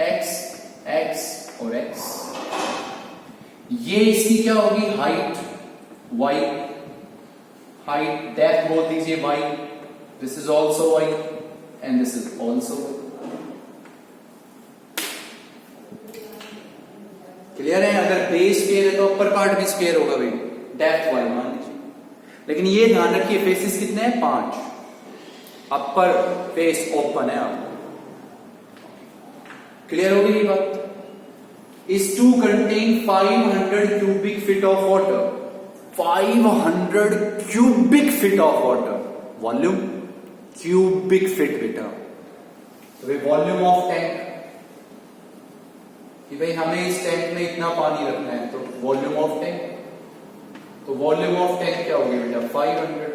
x x और x। ये इसकी क्या होगी? हाइट y, हाइट डेप्थ बोल दीजिए y, this is also y and this is also y। Clear है? अगर बेस स्क्वायर है तो अपर पार्ट भी स्क्वायर होगा भाई, डेप्थ y मान लीजिए। लेकिन ये ध्यान रखिए फेसेस कितने हैं? 5। अपर फेस ओपन है आपको। क्लियर होगी ये बात? is to contain 500 cubic feet of water. 500 cubic feet of water. Volume cubic feet बेटा। तो भाई वॉल्यूम ऑफ टैंक, कि भाई हमें इस टैंक में इतना पानी रखना है, तो वॉल्यूम ऑफ टैंक, तो वॉल्यूम ऑफ टैंक क्या होगी बेटा? 500।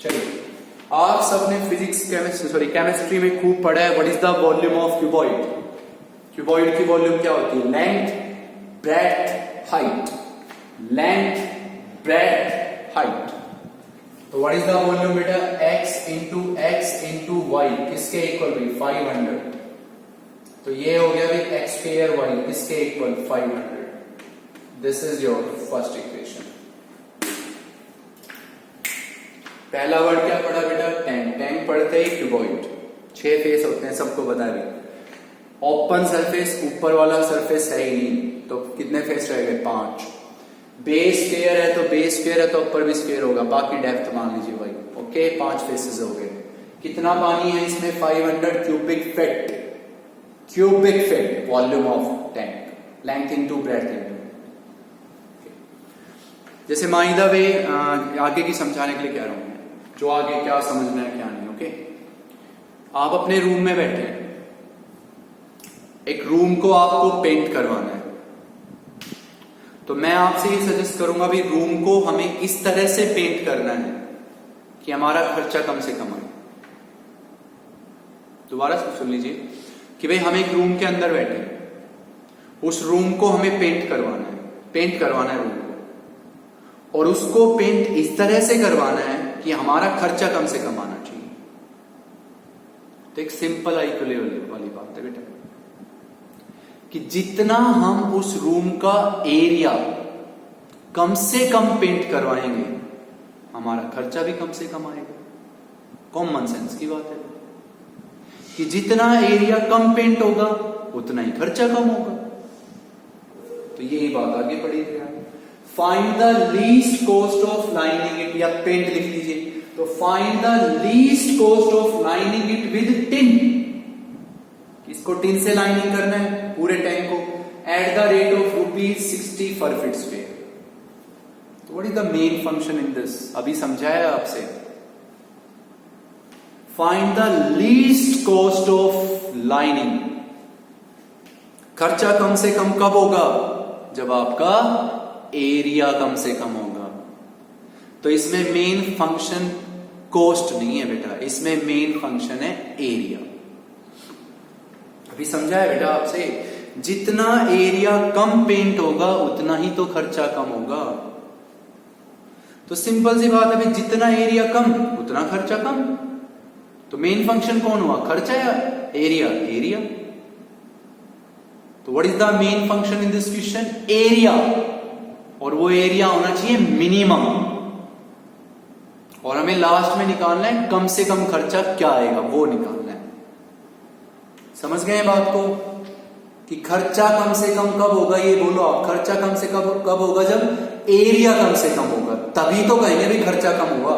चलिए, आप सबने फिजिक्स केमिस्ट्री में खूब पढ़ा है, what is the volume of cuboid? Cuboid की वॉल्यूम क्या होती है? Length, breadth, height. Length, breadth, height. तो व्हाट इज द वॉल्यूम बेटा? x इंटू वाई, किसके इक्वल भाई? 500। तो ये हो गया भाई x स्क्वायर y, किसके equal? 500। This is your first equation. पहला वर्ड क्या पढ़ा बेटा? टैंक। टैंक पढ़ते ही क्यूबॉइड, 6 फेस होते हैं, सबको बता दें। ओपन सरफेस, ऊपर वाला सरफेस है ही नहीं, तो कितने फेस रह गए? 5। बेस स्क्वायर है, तो बेस स्क्वायर है तो ऊपर भी स्क्वायर होगा, बाकी डेप्थ मान लीजिए भाई। ओके, 5 फेसेस हो गए। कितना पानी है इसमें? 500 cubic feet. Cubic feet volume of tank. Length into breadth into. जैसे माइदा वे आगे की समझाने के लिए कह रहा हूं मैं, जो आगे क्या समझना है क्या नहीं। ओके, आप अपने रूम में बैठे हैं, एक रूम को आपको पेंट करवाना है, तो मैं आपसे ये सजेस्ट करूंगा भी रूम को हमें इस तरह से पेंट करना है कि हमारा खर्चा कम से कम आए। दोबारा सुन लीजिए कि भाई हम एक रूम के अंदर बैठे हैं, उस रूम को हमें पेंट करवाना है रूम को, और उसको पेंट इस तरह से करवाना है कि हमारा खर्चा कम से कम आना चाहिए। तो एक सिंपल आइक्वेशन वाली बात है बेटा, कि जितना हम उस रूम का एरिया कम से कम पेंट करवाएंगे, हमारा खर्चा भी कम से कम आएगा। कॉमन सेंस की बात है कि जितना एरिया कम पेंट होगा उतना ही खर्चा कम होगा। तो यही बात आगे पड़ी है। Find the least cost of lining it, या पेंट लिख लीजिए, तो find the least cost of lining it with tin. इसको टिन से लाइनिंग करना है पूरे टैंक को, एट द रेट ऑफ ₹60 पर फीट स्क्वायर। तो what is the main function in this, अभी समझाया आपसे। Find the least cost of lining. खर्चा कम से कम कब होगा, जब आपका एरिया कम से कम होगा। तो इसमें मेन फंक्शन कॉस्ट नहीं है बेटा, इसमें मेन फंक्शन है एरिया। अभी समझा है बेटा आपसे, जितना एरिया कम पेंट होगा उतना ही तो खर्चा कम होगा। तो सिंपल सी बात है, जितना एरिया कम उतना खर्चा कम। तो मेन फंक्शन कौन हुआ, खर्चा या एरिया? एरिया। तो what is the main function in this question? Area. और वो एरिया होना चाहिए मिनिमम, और हमें लास्ट में निकालना है कम से कम खर्चा क्या आएगा, वो निकालना है। समझ गए बात को कि खर्चा कम से कम कब होगा, ये बोलो आप। खर्चा कम से कब होगा, जब एरिया कम से कम होगा, तभी तो कहेंगे भी खर्चा कम हुआ।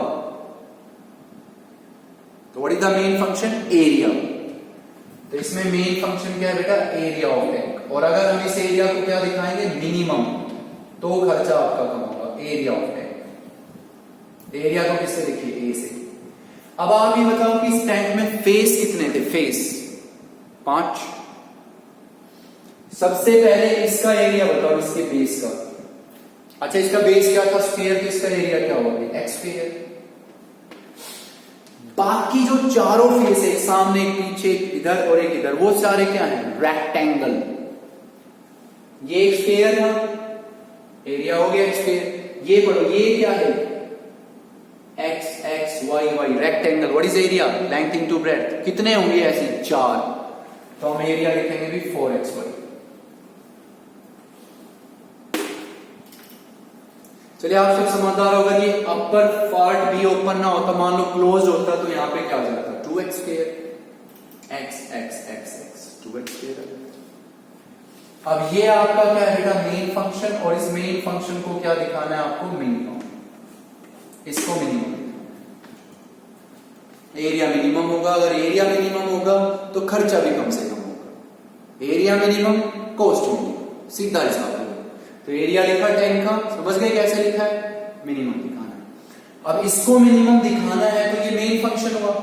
तो what is the main function? Area. तो इसमें मेन फंक्शन क्या है बेटा? Area of tank. और अगर हम इस एरिया को क्या दिखाएंगे? मिनिमम, तो खर्चा आपका कम होगा। Area of tank. एरिया को किससे लिखिए? ए से। अब आप ये बताओ कि इस टैंक में फेस कितने थे? फेस 5। सबसे पहले इसका एरिया बताओ, इसके बेस का। अच्छा, इसका बेस क्या था? स्फीयर। तो इसका एरिया क्या होगा? X sphere. बाकी जो चारों फेस है, सामने, एक पीछे, इधर और एक इधर, वो सारे क्या हैं? रेक्टेंगल। ये एक स्फीयर था, एरिया हो गया स्फीयर। ये पढ़ो, ये क्या है? X x y y, rectangle. What is area? Length into breadth. कितने होंगे ऐसे? 4। तो हम एरिया लिखेंगे भी 4xy। चलिए, आप सब समझदार होगा। ये अपर पार्ट भी ओपन ना होता, मान लो क्लोज होता, तो यहां पे क्या आ जाता? 2x square. x x x x 2x square. अब ये आपका क्या है बेटा? Main function. और इस मेन फंक्शन को क्या दिखाना है आपको? मिनिमम। इसको मिनिमम। एरिया मिनिमम होगा। अगर एरिया मिनिमम होगा तो खर्चा भी कम से कम होगा। एरिया मिनिमम, कॉस्ट मिनिमम, सीधा हिसाब है। तो एरिया लिखा टैंक का, समझ गए कैसे लिखा है? मिनिमम दिखाना है। अब इसको मिनिमम दिखाना है तो ये मेन फंक्शन हुआ।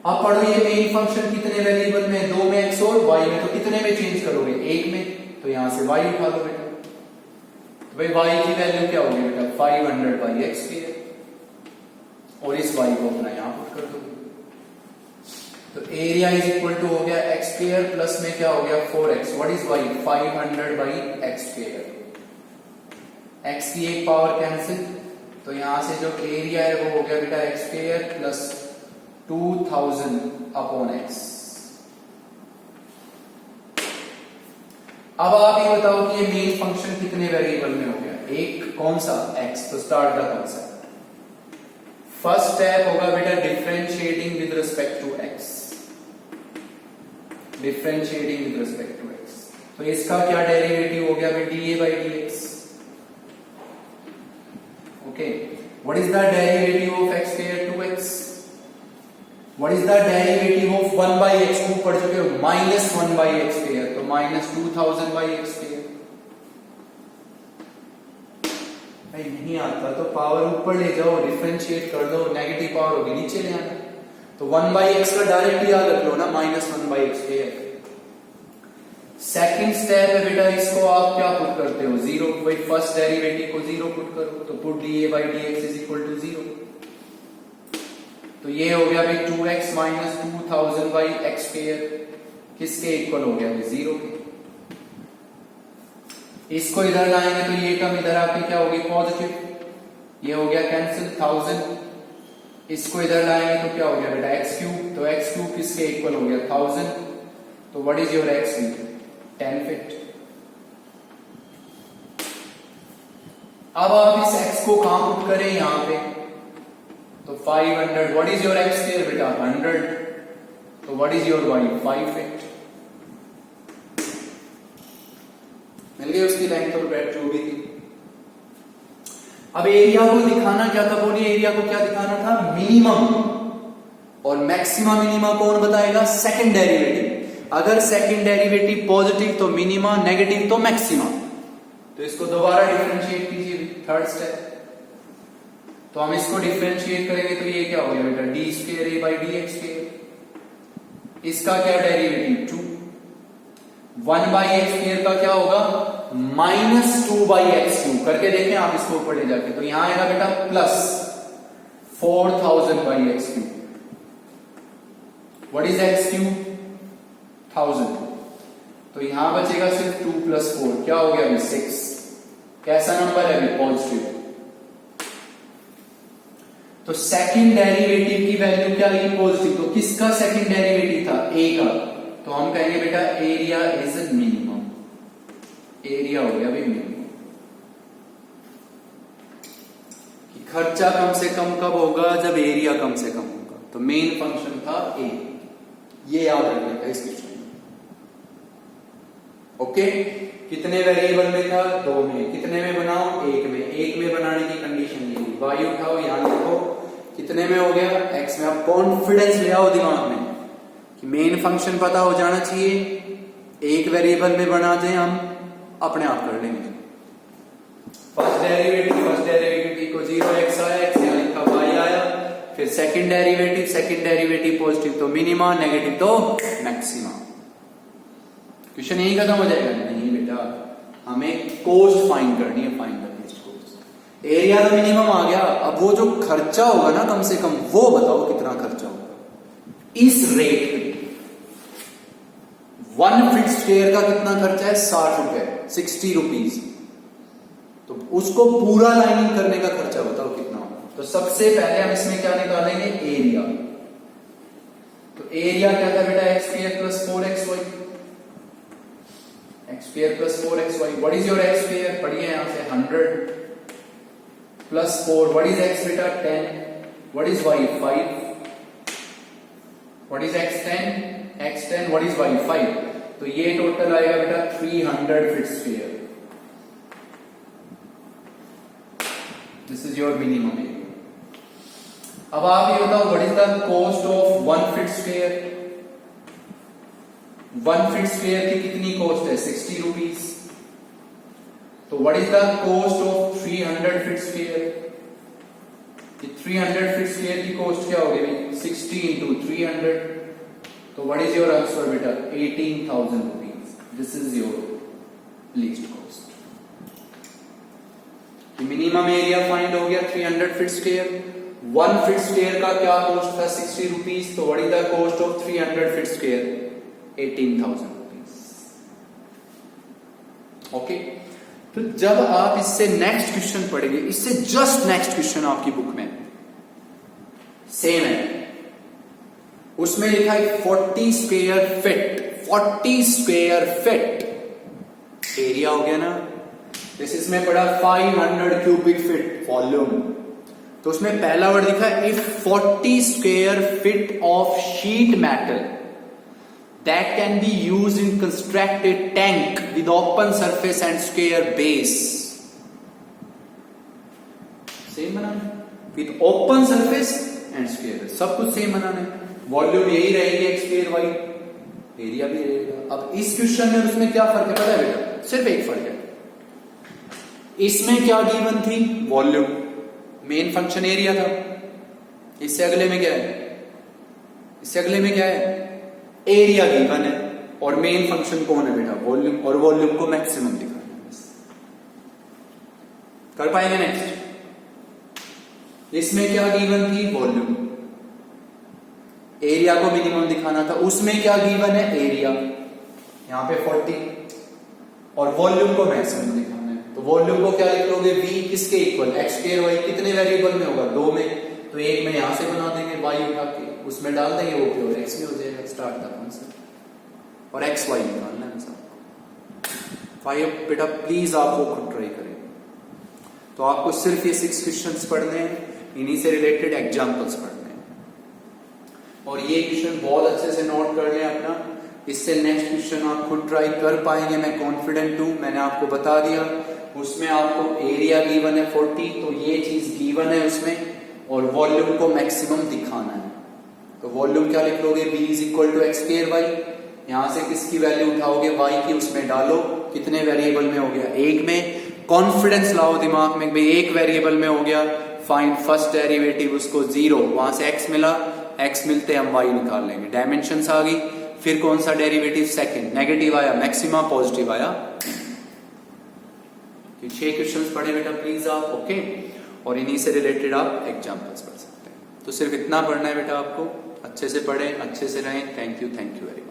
अब पढ़ो, ये मेन फंक्शन कितने वेरिएबल में? 2 में x और y में। तो कितने में चेंज करोगे? 1 में। तो यहां से y उठा लो बेटा। तो भाई y की वैल्यू क्या होगी बेटा? 500/x square. और इस y को अपना यहां पुट कर दो। तो एरिया इज इक्वल टू हो गया x स्क्वायर प्लस में क्या हो गया? 4x। What is y? 500/x square. x की एक पावर कैंसिल, तो यहां से जो एरिया है वो हो गया बेटा x स्क्वायर प्लस 2000/x। अब आप ये बताओ कि ये मेन फंक्शन कितने वेरिएबल में हो गया? एक, कौन सा? x। तो start the concept. First step होगा बेटा differentiating with respect to x। Differentiating with respect to x। तो इसका क्या डेरिवेटिव हो गया? dA/dx। Okay, what is the derivative of x square? 2x। What is the derivative of 1/x? को पढ़ चुके हो, -1/x स्क्वायर। तो -2000/x स्क्वायर। भाई नहीं आता तो पावर ऊपर ले जाओ, डिफरेंशिएट कर दो, नेगेटिव पावर होगी नीचे ले आना। तो 1/x का डायरेक्ट याद रख लो ना, -1/x स्क्वायर। सेकंड स्टेप है बेटा, इसको आप क्या पुट करते हो? 0। भाई फर्स्ट डेरिवेटिव को 0 पुट करो, तो put dA/dx is equal to 0। तो ये हो गया भाई 2x माइनस 2000/x स्क्वायर। किसके इक्वल हो गया? 0 के। इसको इधर लाएंगे तो ये टर्म इधर आपकी क्या होगी? पॉजिटिव। ये हो गया कैंसिल 1000। इसको इधर लाएंगे तो क्या हो गया बेटा? x3। तो x3 किसके इक्वल हो गया? 1000। तो what is your x3? 10 feet. अब आप इस x को कहां पुट करें, यहां पे, तो 500, what is your x square बेटा 100, तो what is your y 5 feet. मिल गई उसकी लेंथ और ब्रेड्थ जो भी थी। अब एरिया को दिखाना क्या था, बोलिए एरिया को क्या दिखाना था, मिनिमम और मैक्सिमा। मिनिमा कौन बताएगा, सेकंड डेरिवेटिव। अगर सेकंड डेरिवेटिव पॉजिटिव तो मिनिमा, नेगेटिव तो मैक्सिमा। तो इसको दोबारा डिफरेंशिएट कीजिए, थर्ड स्टेप। तो हम इसको डिफरेंशिएट करेंगे तो ये क्या हो गया बेटा, D square A by D x square. इसका क्या डेरिवेटिव 2, 1 बाई एक्स स्क्वायर का क्या होगा -2 बाई एक्स क्यूब। करके देखें आप इसको ऊपर ले जाके, तो यहां आएगा बेटा plus 4000 by x cube. What is x cube 1000, तो यहां बचेगा सिर्फ 2 + 4, क्या हो गया अभी 6। कैसा नंबर है अभी, पॉजिटिव। तो सेकंड डेरिवेटिव की वैल्यू क्या आई, पॉजिटिव। तो किसका सेकंड डेरिवेटिव था, ए का। तो हम कहेंगे बेटा एरिया इज मिनिमम, एरिया हो गया भाई मिनिमम। खर्चा कम से कम कब होगा, जब एरिया कम से कम होगा। तो मेन फंक्शन था ए, ये याद रखने का इस क्वेश्चन में। ओके, कितने वेरिएबल में था, 2 में। कितने में बनाओ, 1 में। 1 में बनाने की कंडीशन ये, वाई उठाओ, यहां देखो कितने में हो गया, x में। अब कॉन्फिडेंस ले आओ दिमाग में कि मेन फंक्शन पता हो जाना चाहिए, एक वेरिएबल में बनाते हैं हम, अपने आप कर लेंगे। फर्स्ट डेरिवेटिव को 0x आया, x यहां लिखा, y आया। फिर सेकंड डेरिवेटिव पॉजिटिव तो मिनिमा, नेगेटिव तो मैक्सिमा। क्वेश्चन यही खत्म हो जाएगा, नहीं बेटा, हमें कोस्ट फाइंड करनी है, find the least cost. Area तो मिनिमम आ गया, अब वो जो खर्चा होगा ना कम से कम, वो बताओ कितना खर्चा होगा इस रेट पे। 1 फीट स्क्वायर का कितना खर्चा है, 60 रुपए, 60 रुपीज। तो उसको पूरा लाइनिंग करने का खर्चा बताओ कितना होगा। तो सबसे पहले हम इसमें क्या निकालेंगे, एरिया। तो एरिया क्या था बेटा, x square plus 4xy, x square plus 4xy। What is your x square, पढ़िए यहां से 100 प्लस 4, व्हाट इज x बेटा 10, what is y 5, what is x 10, what is y 5। तो ये टोटल आएगा बेटा 300 feet square. This is your minimum area. अब आप ये बताओ, what is the cost of 1 feet square. 1 feet square की कितनी कॉस्ट है, 60 रुपीज। तो what is the cost of 300 feet square. 300 feet square की कॉस्ट क्या होगी भाई, 60 इंटू 300। तो व्हाट इज योर आंसर बेटा, 18,000 rupees. This is your least cost. Minimum area find हो गया 300 फीट स्क्वायर। 1 फीट स्क्वायर का क्या कॉस्ट था, 60 रुपीज। तो what is the cost of 300 feet square, 18,000 rupees. Okay, तो जब आप इससे नेक्स्ट क्वेश्चन पढ़ेंगे, इससे जस्ट नेक्स्ट क्वेश्चन आपकी बुक में सेम है, उसमें लिखा है 40 square feet. 40 square feet area हो गया ना। जैसे इसमें पड़ा 500 क्यूबिक फीट वॉल्यूम, तो उसमें पहला वर्ड लिखा है if 40 square feet of sheet metal that can be used in constructed tank with open surface and square base. Same banana, with open surface and square base, सब कुछ same बनाना है। Volume यही रहेगी x स्क्वायर y, एरिया भी रहेगा। अब इस question में उसमें क्या फर्क है पता है बेटा, सिर्फ एक फर्क है। इसमें क्या गिवन थी, वॉल्यूम, मेन फंक्शन एरिया था। इससे अगले में क्या है, इससे अगले में क्या है, एरिया गिवन है और मेन फंक्शन कौन है बेटा, वॉल्यूम, और वॉल्यूम को मैक्सिमम दिखाना है। कर पाएंगे नेक्स्ट। इसमें क्या गिवन थी, वॉल्यूम, एरिया को मिनिमम दिखाना था। उसमें क्या गिवन है, एरिया, यहां पे 40, और वॉल्यूम को मैक्सिमम दिखाना है। तो वॉल्यूम को क्या लिख लोगे, v किसके इक्वल, x स्क्वायर y। कितने वेरिएबल में होगा, 2 में। तो एक में यहां से बना देंगे, y उठा के उसमें डाल देंगे, वो प्योर x में हो जाएगा। स्टार्ट द कॉन्सेप्ट, और x y निकालना है सबको। 5 बेटा प्लीज आपको खुद ट्राई करें। तो आपको सिर्फ ये 6 क्वेश्चंस पढ़ने हैं, इन्हीं से रिलेटेड एग्जांपल्स पढ़ने हैं। और ये क्वेश्चन बहुत अच्छे से नोट कर लें अपना, इससे नेक्स्ट क्वेश्चन आप खुद ट्राई कर पाएंगे, मैं कॉन्फिडेंट हूं। मैंने आपको बता दिया, उसमें आपको एरिया गिवन है 40, तो ये चीज गिवन है उसमें, और वॉल्यूम को मैक्सिमम दिखाना है। तो वॉल्यूम क्या लिख लोगे, v is equal to x square y. यहां से किसकी वैल्यू उठाओगे, y की, उसमें डालो। कितने वेरिएबल में हो गया, एक में। कॉन्फिडेंस लाओ दिमाग में, भाई एक वेरिएबल में हो गया, फाइंड फर्स्ट डेरिवेटिव, उसको 0, वहां से x मिला, x मिलते हम y निकाल लेंगे, डायमेंशंस आ गई। फिर कौन सा डेरिवेटिव, सेकंड, नेगेटिव आया मैक्सिमा, पॉजिटिव आया। 6 क्वेश्चंस पढ़े बेटा प्लीज आप, ओके। और इन्हीं से रिलेटेड आप एग्जांपल्स पढ़ सकते हैं। तो सिर्फ इतना पढ़ना है बेटा आपको, अच्छे से पढ़ें, अच्छे से रहें। Thank you very much.